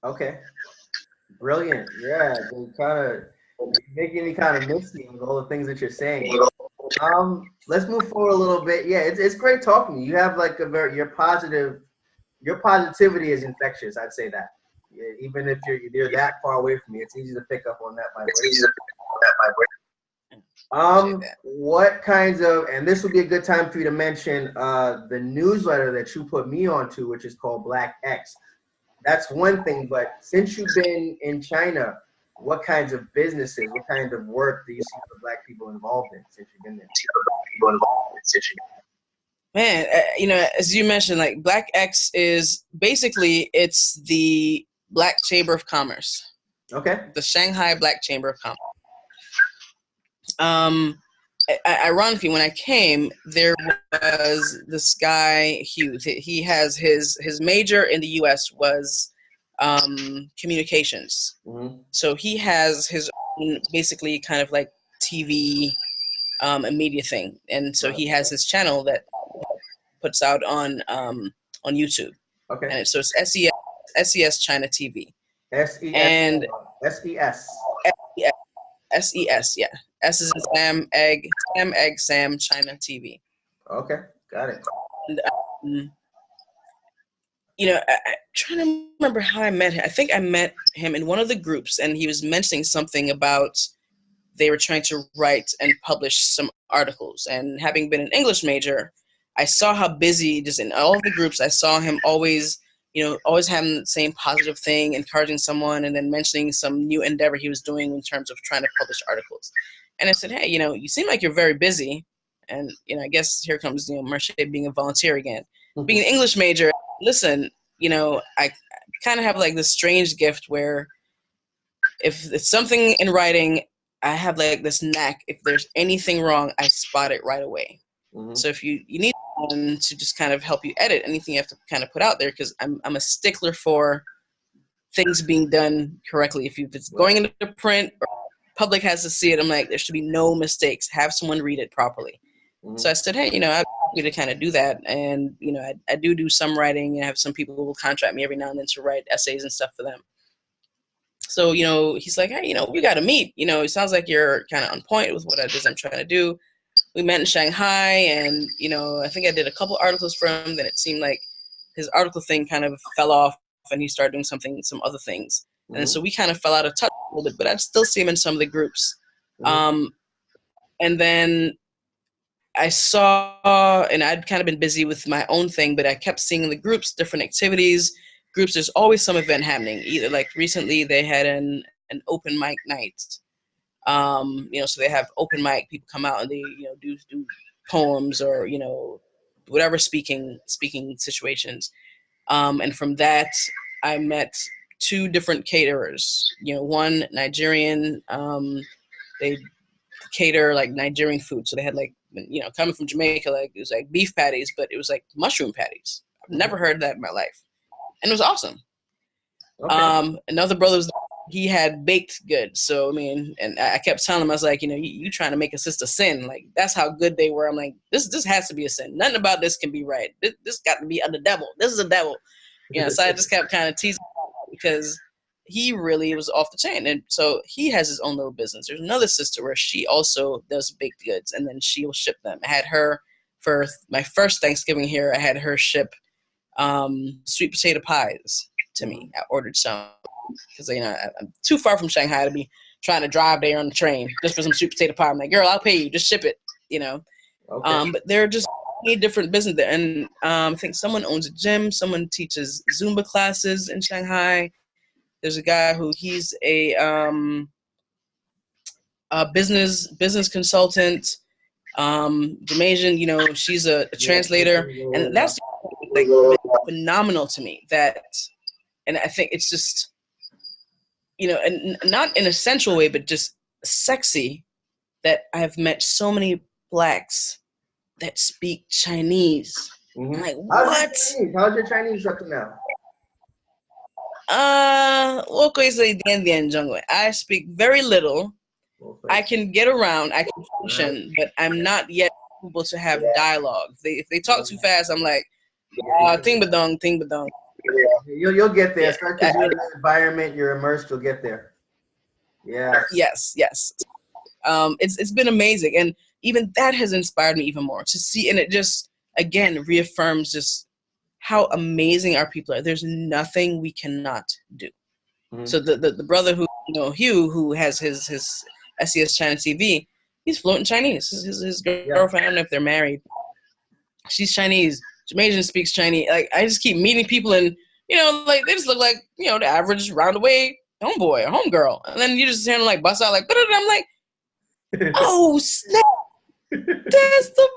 Okay. Brilliant. Yeah, making me kind of misty with all the things that you're saying. Let's move forward a little bit. Yeah, it's great talking to you. You have like your positivity is infectious. I'd say that. Yeah, even if you're that far away from me, it's easy to pick up on that vibration. What kinds of, and this would be a good time for you to mention the newsletter that you put me onto, which is called Black X. That's one thing, but since you've been in China, what kinds of businesses, what kind of work do you see for Black people involved in since you've been there? Man, you know, as you mentioned, like Black X is basically, it's the Black Chamber of Commerce. Okay. The Shanghai Black Chamber of Commerce. Ironically, when I came, there was this guy, Hugh. He has his major in the U.S. was communications. Mm-hmm. So he has his own, basically kind of like TV and media thing, and so he has his channel that puts out on YouTube. Okay. And so it's SES China TV. SES. And SES. SES, yeah. S is in Sam, egg, Sam, China TV. Okay, got it. And, you know, I'm trying to remember how I met him. I think I met him in one of the groups, and he was mentioning something about they were trying to write and publish some articles. And having been an English major, I saw how busy, just in all of the groups, I saw him always, you know, always having the same positive thing, encouraging someone, and then mentioning some new endeavor he was doing in terms of trying to publish articles. And I said, hey, you know, you seem like you're very busy. And, you know, I guess here comes, you know, Marshae being a volunteer again. Mm-hmm. Being an English major, listen, you know, I kind of have like this strange gift where if it's something in writing, I have like this knack. If there's anything wrong, I spot it right away. Mm-hmm. So if you need someone to just kind of help you edit anything you have to kind of put out there, because I'm a stickler for things being done correctly. If it's going into print or public has to see it, I'm like, there should be no mistakes. Have someone read it properly. Mm-hmm. So I said, hey, you know, I'd be to kind of do that. And, you know, I do some writing, and I have some people who will contract me every now and then to write essays and stuff for them. So, he's like, hey, we got to meet. It sounds like you're kind of on point with what it is I'm trying to do. We met in Shanghai, and, I think I did a couple articles for him. Then it seemed like his article thing kind of fell off, and he started doing some other things. Mm-hmm. And so we kind of fell out of touch a little bit, but I'd still see him in some of the groups. Mm-hmm. And then I saw, and I'd kind of been busy with my own thing, but I kept seeing in the groups, different activities, groups, there's always some event happening. Either like recently they had an open mic night. So they have open mic, people come out and they, do poems or, whatever speaking situations. And from that, I met 2 different caterers, one Nigerian, they cater like Nigerian food. So they had like, coming from Jamaica, like it was like beef patties, but it was like mushroom patties. I've never heard that in my life. And it was awesome. Okay. Another brother was, he had baked goods. So, and I kept telling him, I was like, you trying to make a sister sin. Like, that's how good they were. I'm like, this has to be a sin. Nothing about this can be right. This got to be of the devil. This is a devil. So I just kept kind of teasing because he really was off the chain. And so he has his own little business. There's another sister where she also does baked goods, and then she will ship them. I had her for my first Thanksgiving here. I had her ship sweet potato pies to me. I ordered some because I'm too far from Shanghai to be trying to drive there on the train just for some sweet potato pie. I'm like, girl, I'll pay you. Just ship it. Okay. But there are just many different businesses there. And I think someone owns a gym. Someone teaches Zumba classes in Shanghai. There's a guy who he's a business consultant. Jamaican, she's a translator, and that's like phenomenal to me. And I think it's just, and not in a sensual way, but just sexy that I've met so many Blacks that speak Chinese. Mm-hmm. I'm like, what? How's your Chinese up to now? I speak very little. I can get around, I can function, but I'm not yet able to have dialogue. If they talk too fast, I'm like, ting badong, ting badong. You'll get there. Because you're in the environment, you're immersed, you'll get there. Yeah. Yes. It's been amazing, and even that has inspired me even more to see, and it just again reaffirms just how amazing our people are. There's nothing we cannot do. Mm-hmm. So the brother who Hugh, who has his SES China TV, he's fluent in Chinese. His girlfriend, I don't know if they're married. She's Chinese. Jamaican speaks Chinese. Like, I just keep meeting people, and like they just look like the average roundaway homeboy or homegirl, and then you just hear them like bust out like, and I'm like, oh snap! That's the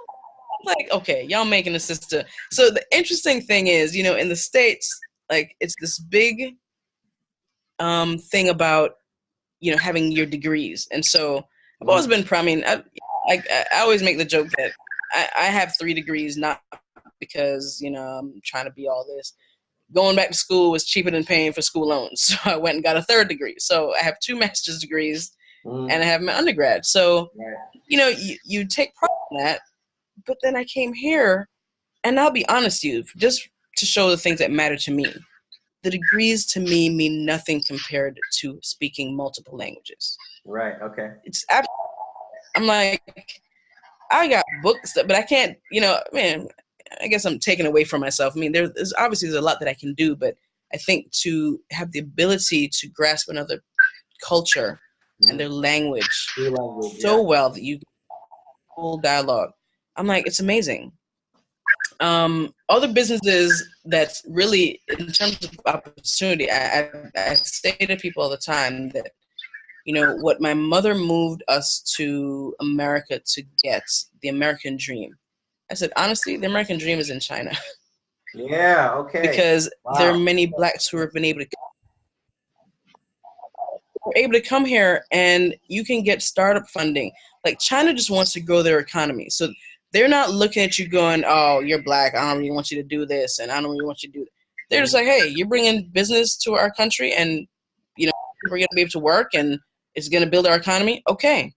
like, okay, y'all making a sister. So the interesting thing is, in the States, like it's this big thing about having your degrees, and so I've always been proud. I always make the joke that I have 3 degrees, not because I'm trying to be all this. Going back to school was cheaper than paying for school loans, so I went and got a 3rd degree. So I have 2 master's degrees, and I have my undergrad. So you take pride in that. But then I came here, and I'll be honest with you, just to show the things that matter to me. The degrees to me mean nothing compared to speaking multiple languages. Right. Okay. It's I'm like, I got books, but I can't. I guess I'm taking away from myself. There's obviously a lot that I can do, but I think to have the ability to grasp another culture and their language so well that you whole dialogue. I'm like, it's amazing. Other businesses that's really, in terms of opportunity, I say to people all the time that, what my mother moved us to America to get, the American dream. I said, honestly, the American dream is in China. Yeah, okay. Because there are many Blacks who have been able to come here, and you can get startup funding. Like, China just wants to grow their economy. So they're not looking at you going, oh, you're Black, I don't really want you to do this, and I don't really want you to do that. They're just like, hey, you're bringing business to our country, and, we're going to be able to work, and it's going to build our economy. Okay.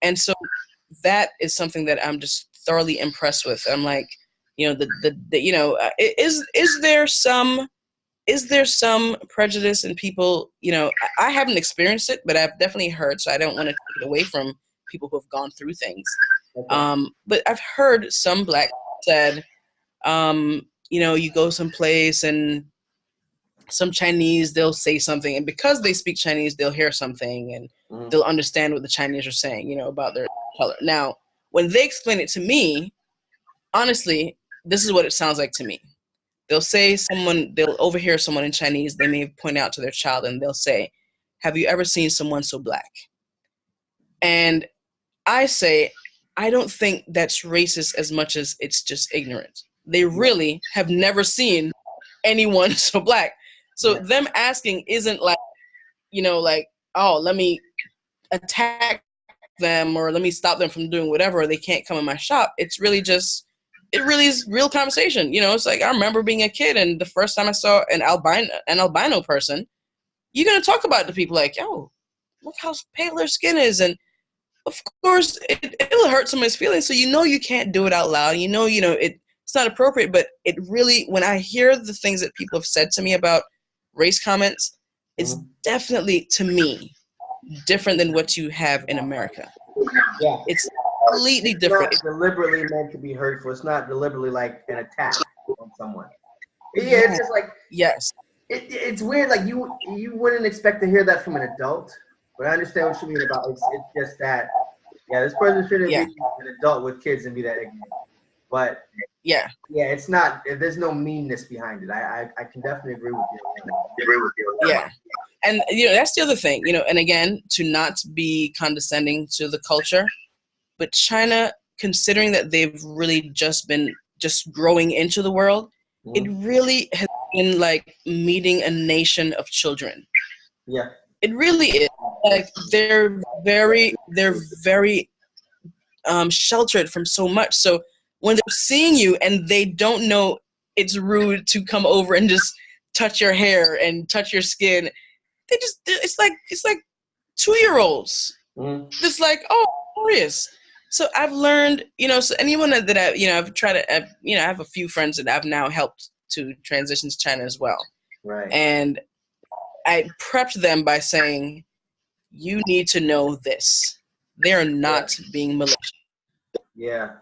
And so that is something that I'm just thoroughly impressed with. I'm like, is there some is there some prejudice in people? You know, I haven't experienced it, but I've definitely heard, so I don't want to take it away from people who have gone through things. Okay. But I've heard some Black said, you know, you go someplace and some Chinese, they'll say something, and because they speak Chinese, they'll hear something and they'll understand what the Chinese are saying, you know, about their color. Now, when they explain it to me, honestly, this is what it sounds like to me. They'll say they'll overhear someone in Chinese, they may point out to their child and they'll say, have you ever seen someone so Black? And I say, I don't think that's racist as much as it's just ignorant. They really have never seen anyone so Black. So them asking isn't like, you know, like, oh, let me attack them or let me stop them from doing whatever, or they can't come in my shop. It's really just, it really is real conversation. You know, it's like, I remember being a kid and the first time I saw an albino person, you're going to talk about it to people like, yo, look how pale their skin is. And of course, it'll hurt somebody's feelings. So you know you can't do it out loud. You know, it's not appropriate. But it really, when I hear the things that people have said to me about race comments, it's definitely, to me, different than what you have in America. Yeah. It's completely different. It's not deliberately meant to be hurtful. It's not deliberately like an attack on someone. Yeah, it's just like, yes. It's weird. Like you wouldn't expect to hear that from an adult, but I understand what you mean about it's just that. Yeah, this person shouldn't be an adult with kids and be that ignorant. But yeah, it's not. There's no meanness behind it. I can definitely agree with you. Yeah, and you know that's the other thing. You know, and again, to not be condescending to the culture, but China, considering that they've really just been growing into the world, it really has been like meeting a nation of children. Yeah, it really is. Like they're very sheltered from so much. So when they're seeing you and they don't know it's rude to come over and just touch your hair and touch your skin, it's like 2-year-olds. Just like, oh, glorious. So I've learned, you know, so anyone that I've tried to, I have a few friends that I've now helped to transition to China as well. Right. And I prepped them by saying, you need to know this. They are not being malicious. Yeah.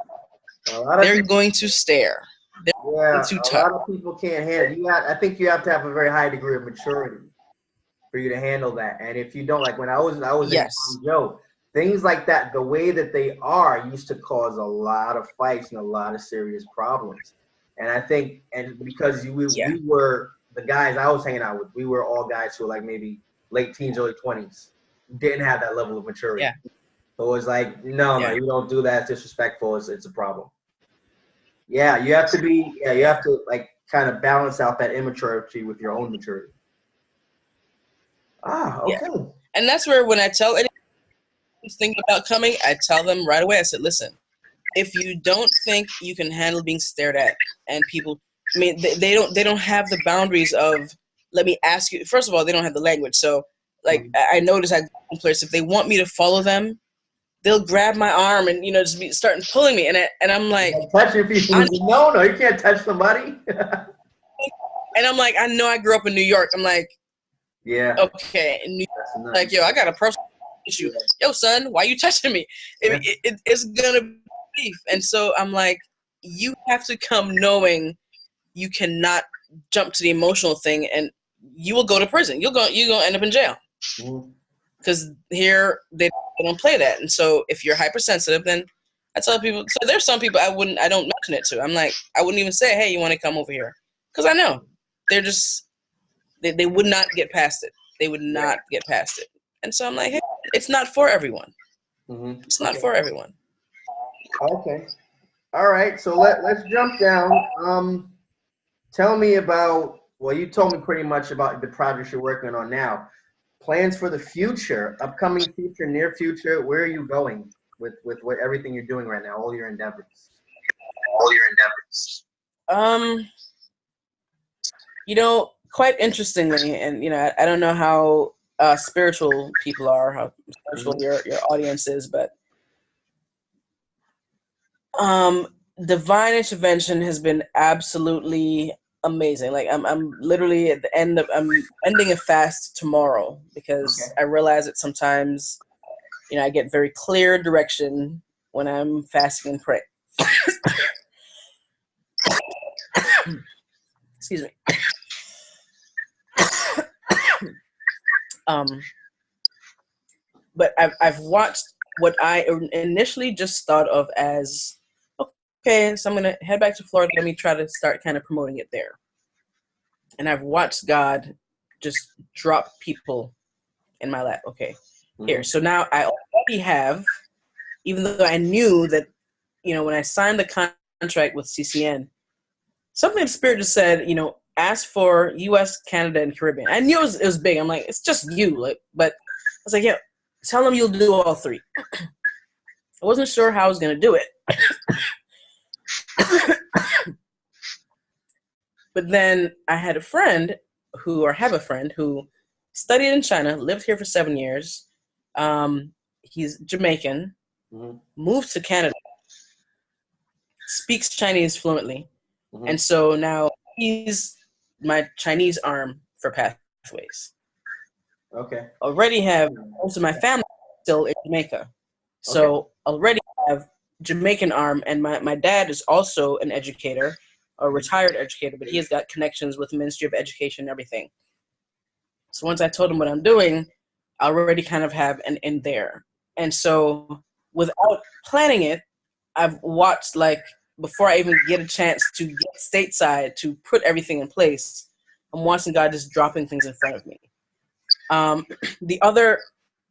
They're going to stare. They're going to touch. A lot of people can't handle. I think you have to have a very high degree of maturity for you to handle that. And if you don't, like when I was in Guangzhou, things like that, the way that they are used to cause a lot of fights and a lot of serious problems. And I think, and because we were the guys I was hanging out with, we were all guys who were like maybe late teens, early 20s, didn't have that level of maturity. Yeah. So it was like, no, you don't do that. It's disrespectful. It's a problem. Yeah, you have to like kind of balance out that immaturity with your own maturity. Okay. Yeah. And that's where when I tell anyone who's thinking about coming, I tell them right away, I said, listen, if you don't think you can handle being stared at and people, I mean, they don't have the boundaries of, let me ask you, first of all, they don't have the language. So like I notice I go in place, if they want me to follow them, they'll grab my arm and, just be starting pulling me. And I'm like, touching people. No, you can't touch somebody. And I'm like, I know I grew up in New York. I'm like, yeah. Okay. In New York, like, yo, I got a personal issue. Yo, son, why you touching me? It's gonna be beef. And so I'm like, you have to come knowing you cannot jump to the emotional thing, and you will go to prison. You're gonna end up in jail. Because here they don't play that. And so if you're hypersensitive, then I tell people, so there's some people I don't mention it to. I'm like, I wouldn't even say, hey, you want to come over here? Because I know they're just, they would not get past it. They would not get past it. And so I'm like, hey, it's not for everyone. It's not for everyone. Okay. All right. So let's jump down. Tell me about, well, you told me pretty much about the projects you're working on now. Plans for the future, upcoming future, near future. Where are you going with what everything you're doing right now, all your endeavors? Quite interestingly, and I don't know how spiritual people are, how spiritual your audience is, but divine intervention has been absolutely amazing. Like I'm literally at the end of I'm ending a fast tomorrow because I realize that sometimes, I get very clear direction when I'm fasting and praying. Excuse me. But I've watched what I initially just thought of as, okay, so I'm gonna head back to Florida. Let me try to start kind of promoting it there. And I've watched God just drop people in my lap. Okay, here. So now I already have, even though I knew that, when I signed the contract with CCN, something in spirit just said, ask for U.S., Canada, and Caribbean. I knew it was big. I'm like, it's just you. But I was like, yeah, tell them you'll do all three. I wasn't sure how I was going to do it. But then I had a friend have a friend who studied in China, lived here for 7 years. He's Jamaican, moved to Canada, speaks Chinese fluently. And so now he's my Chinese arm for Pathways. Okay. Already have most of my family still in Jamaica. So already have Jamaican arm, and my dad is also an educator, a retired educator, but he has got connections with the Ministry of Education and everything. So once I told him what I'm doing, I already kind of have an in there. And so without planning it, I've watched, like, before I even get a chance to get stateside to put everything in place, I'm watching God just dropping things in front of me. The other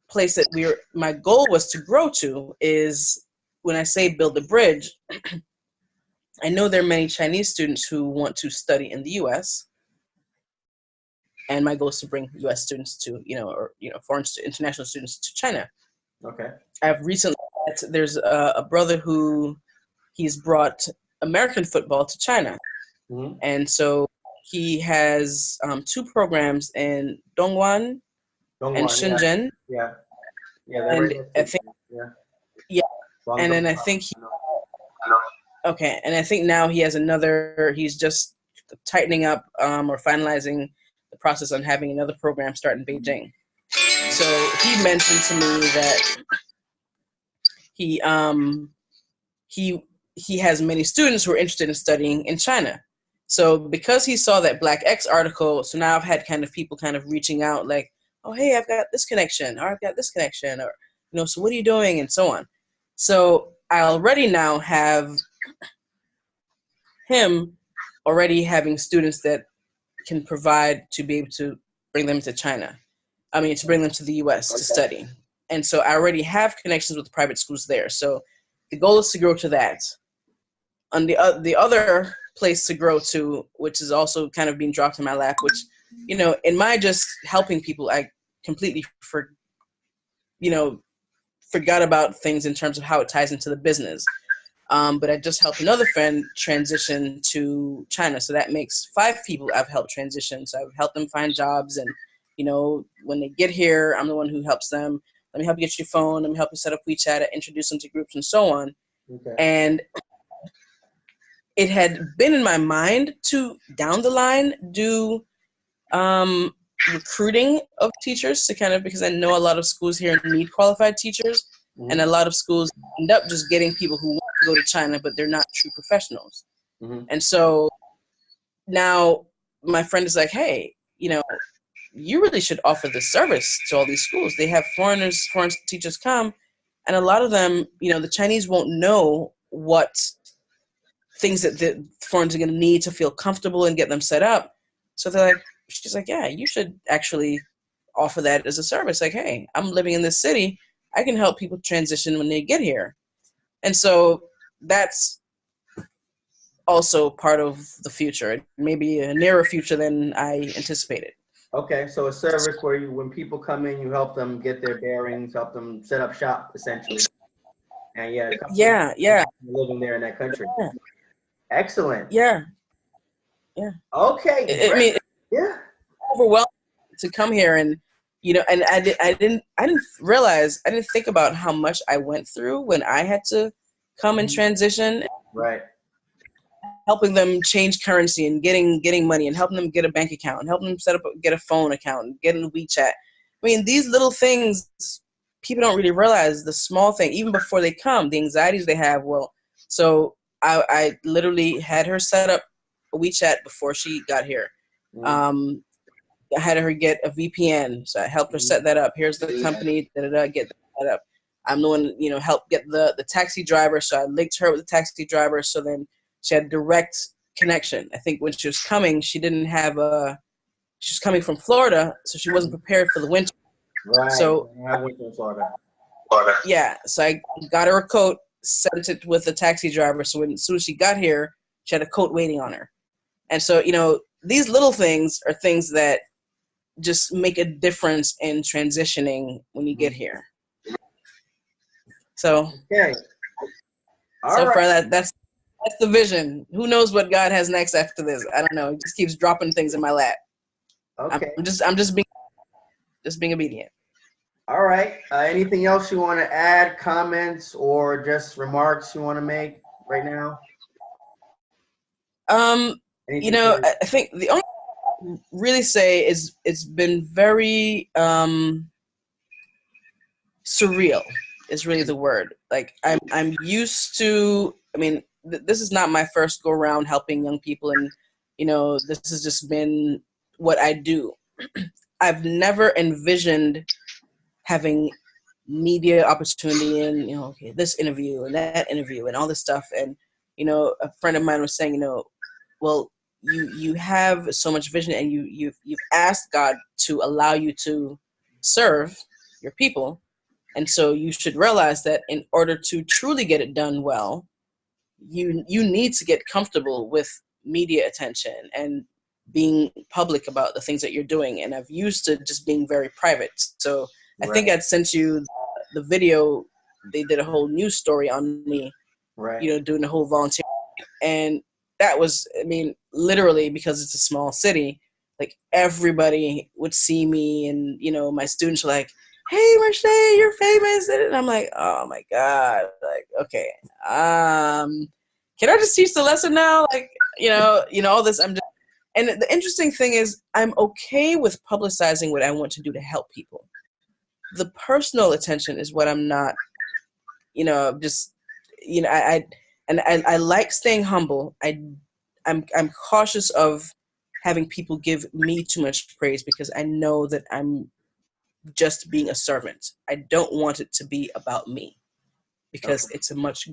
place that my goal was to grow to is, when I say build a bridge, I know there are many Chinese students who want to study in the U.S., and my goal is to bring U.S. students to, foreign international students to China. Okay. I've recently there's a brother who he's brought American football to China, and so he has 2 programs in Dongguan and Shenzhen. Yeah. And I think, and then I think and I think now he has another. He's just tightening up or finalizing the process on having another program start in Beijing. So he mentioned to me that he has many students who are interested in studying in China. So because he saw that Black X article, so now I've had kind of people kind of reaching out like, oh, hey, I've got this connection, or I've got this connection, or, so what are you doing, and so on. So I already now have him already having students that can provide to be able to bring them to China. To bring them to the U.S. to study. And so I already have connections with private schools there. So the goal is to grow to that. On the other place to grow to, which is also kind of being dropped in my lap, which, in my just helping people, I completely forgot about things in terms of how it ties into the business. But I just helped another friend transition to China. So that makes 5 people I've helped transition. So I've helped them find jobs, and, when they get here, I'm the one who helps them. Let me help you get your phone. Let me help you set up WeChat, introduce them to groups, and so on. Okay. And it had been in my mind to, down the line, do recruiting of teachers to kind of, because I know a lot of schools here need qualified teachers, and a lot of schools end up just getting people who want to go to China, but they're not true professionals. And so now my friend is like, hey, you really should offer this service to all these schools. They have foreign teachers come, and a lot of them, the Chinese won't know what things that the foreigners are going to need to feel comfortable and get them set up. So she's like, yeah, you should actually offer that as a service. Like, hey, I'm living in this city. I can help people transition when they get here. And so that's also part of the future, maybe a nearer future than I anticipated. Okay, so a service where when people come in, you help them get their bearings, help them set up shop, essentially. And living there in that country. Yeah. Excellent. Yeah. Okay. It's overwhelming to come here, and and I didn't realize, I didn't think about how much I went through when I had to come and transition. Right. helping them change currency and getting money and helping them get a bank account and helping them get a phone account and get in WeChat. I mean, these little things people don't really realize, the small thing, even before they come, the anxieties they have. Well, so I literally had her set up a WeChat before she got here. Mm-hmm. I had her get a VPN, so I helped her set that up. Here's the company, get that up. I'm the one, help get the taxi driver, so I linked her with the taxi driver, so then she had direct connection. I think when she was coming, she was coming from Florida, so she wasn't prepared for the winter. Right. So I went to Florida. Yeah, so I got her a coat, sent it with the taxi driver, so as soon as she got here, she had a coat waiting on her. And so, these little things are things that just make a difference in transitioning when you get here. So, okay. So far that's the vision. Who knows what God has next after this? I don't know. He just keeps dropping things in my lap. Okay. I'm just being obedient. All right. Anything else you want to add, comments, or just remarks you want to make right now? I think the only thing I really say is it's been very surreal is really the word. Like I'm used to. I mean, this is not my first go around helping young people, and this has just been what I do. I've never envisioned having media opportunity and this interview and that interview and all this stuff. And a friend of mine was saying, well, you have so much vision, and you've asked God to allow you to serve your people, and so you should realize that in order to truly get it done well, you need to get comfortable with media attention and being public about the things that you're doing. And I've used to just being very private. So I think I'd sent you the video. They did a whole news story on me, doing the whole volunteer. And that was, I mean, literally, because it's a small city, like everybody would see me, and, my students were like, "Hey, Marshae, you're famous." And I'm like, oh my God, like, okay. Can I just teach the lesson now? Like, all this, and the interesting thing is I'm okay with publicizing what I want to do to help people. The personal attention is what I'm not, I like staying humble. I'm cautious of having people give me too much praise, because I know that I'm just being a servant. I don't want it to be about me, because it's a much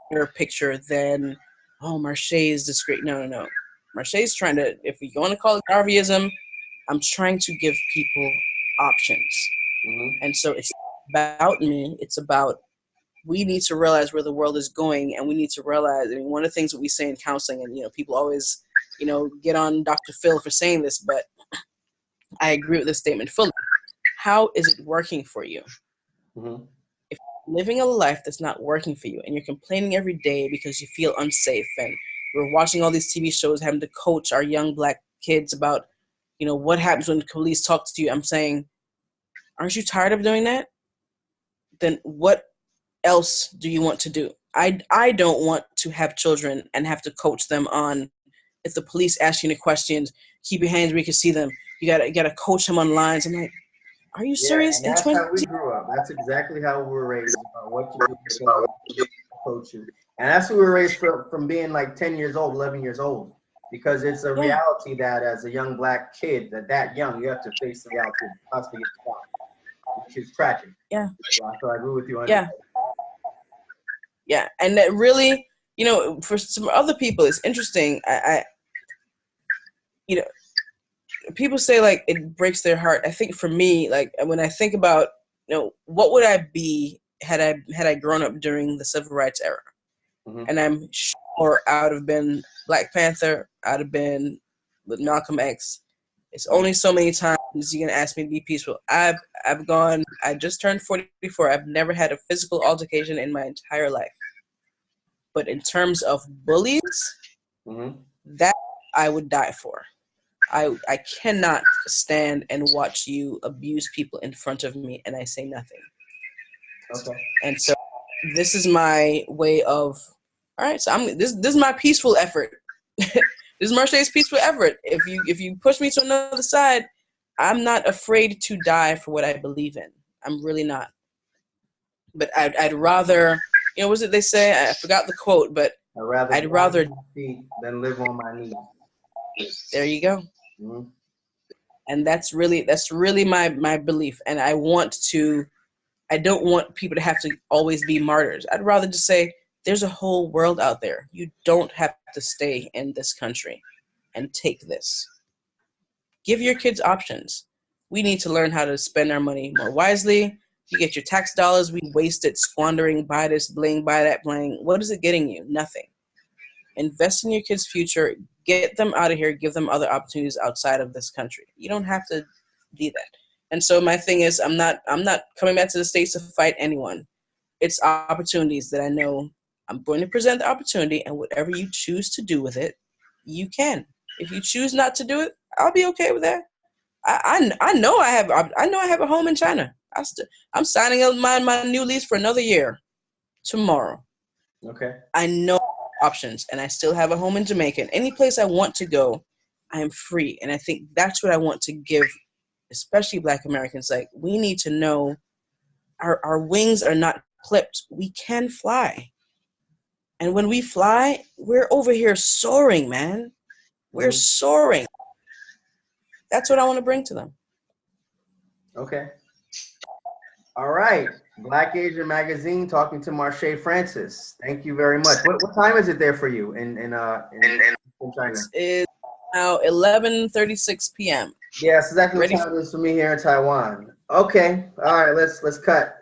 greater picture than, oh, Marshae is this great. No. Marshae's trying to, if we want to call it Garveyism, I'm trying to give people options. Mm-hmm. And so it's about me. It's about, we need to realize where the world is going, and we need to realize, I mean, one of the things that we say in counseling, and, people always, get on Dr. Phil for saying this, but I agree with this statement fully. How is it working for you? Mm-hmm. If you're living a life that's not working for you, and you're complaining every day because you feel unsafe, and we're watching all these TV shows having to coach our young Black kids about, what happens when the police talk to you. I'm saying, aren't you tired of doing that? Then what else do you want to do? I don't want to have children and have to coach them on, if the police ask you any questions, keep your hands where you can see them. You gotta coach them on lines. I'm like, are you serious? And that's how we grew up. That's exactly how we were raised. About what to do, coach you. And that's what we were raised from being like 10 years old, 11 years old. Because it's a reality that as a young Black kid, that young, you have to face the reality of possibly get shot, which is tragic. Yeah. So I agree with you on that. Yeah. And that really, for some other people, it's interesting. People say like it breaks their heart. I think for me, like when I think about, what would I be had I grown up during the civil rights era? Mm-hmm. And I'm sure I would have been Black Panther. I'd have been with Malcolm X. It's only so many times you're gonna ask me to be peaceful. I just turned 44. I've never had a physical altercation in my entire life. But in terms of bullies, mm-hmm. that I would die for. I cannot stand and watch you abuse people in front of me and I say nothing. Okay. And so this is my way of, all right, so this is my peaceful effort this is Marshae's peaceful effort. If you push me to another side, I'm not afraid to die for what I believe in. I'm really not. But I'd rather, you know, what was it they say? I forgot the quote, but I'd rather die on my feet than live on my knees. There you go. Mm-hmm. And that's really my belief. And I don't want people to have to always be martyrs. I'd rather just say there's a whole world out there. You don't have to stay in this country and take this. Give your kids options. We need to learn how to spend our money more wisely. You get your tax dollars, we waste it squandering, buy this bling, buy that bling. What is it getting you? Nothing. Invest in your kids' future, get them out of here, give them other opportunities outside of this country. You don't have to do that. And so my thing is, I'm not coming back to the States to fight anyone. It's opportunities that I know I'm going to present the opportunity, and whatever you choose to do with it, you can. If you choose not to do it, I'll be okay with that. I know I have a home in China. I'm signing up my new lease for another year tomorrow. Okay. I know options, and I still have a home in Jamaica. And any place I want to go, I am free. And I think that's what I want to give, especially Black Americans. Like, we need to know our wings are not clipped. We can fly. And when we fly, we're over here soaring, man. We're soaring. That's what I want to bring to them. Okay. All right. Black Asian Magazine talking to Marshae Francis. Thank you very much. What time is it there for you in China? It's now 11:36 p.m. Yes, exactly what time it is for me here in Taiwan. Okay. All right, let's cut.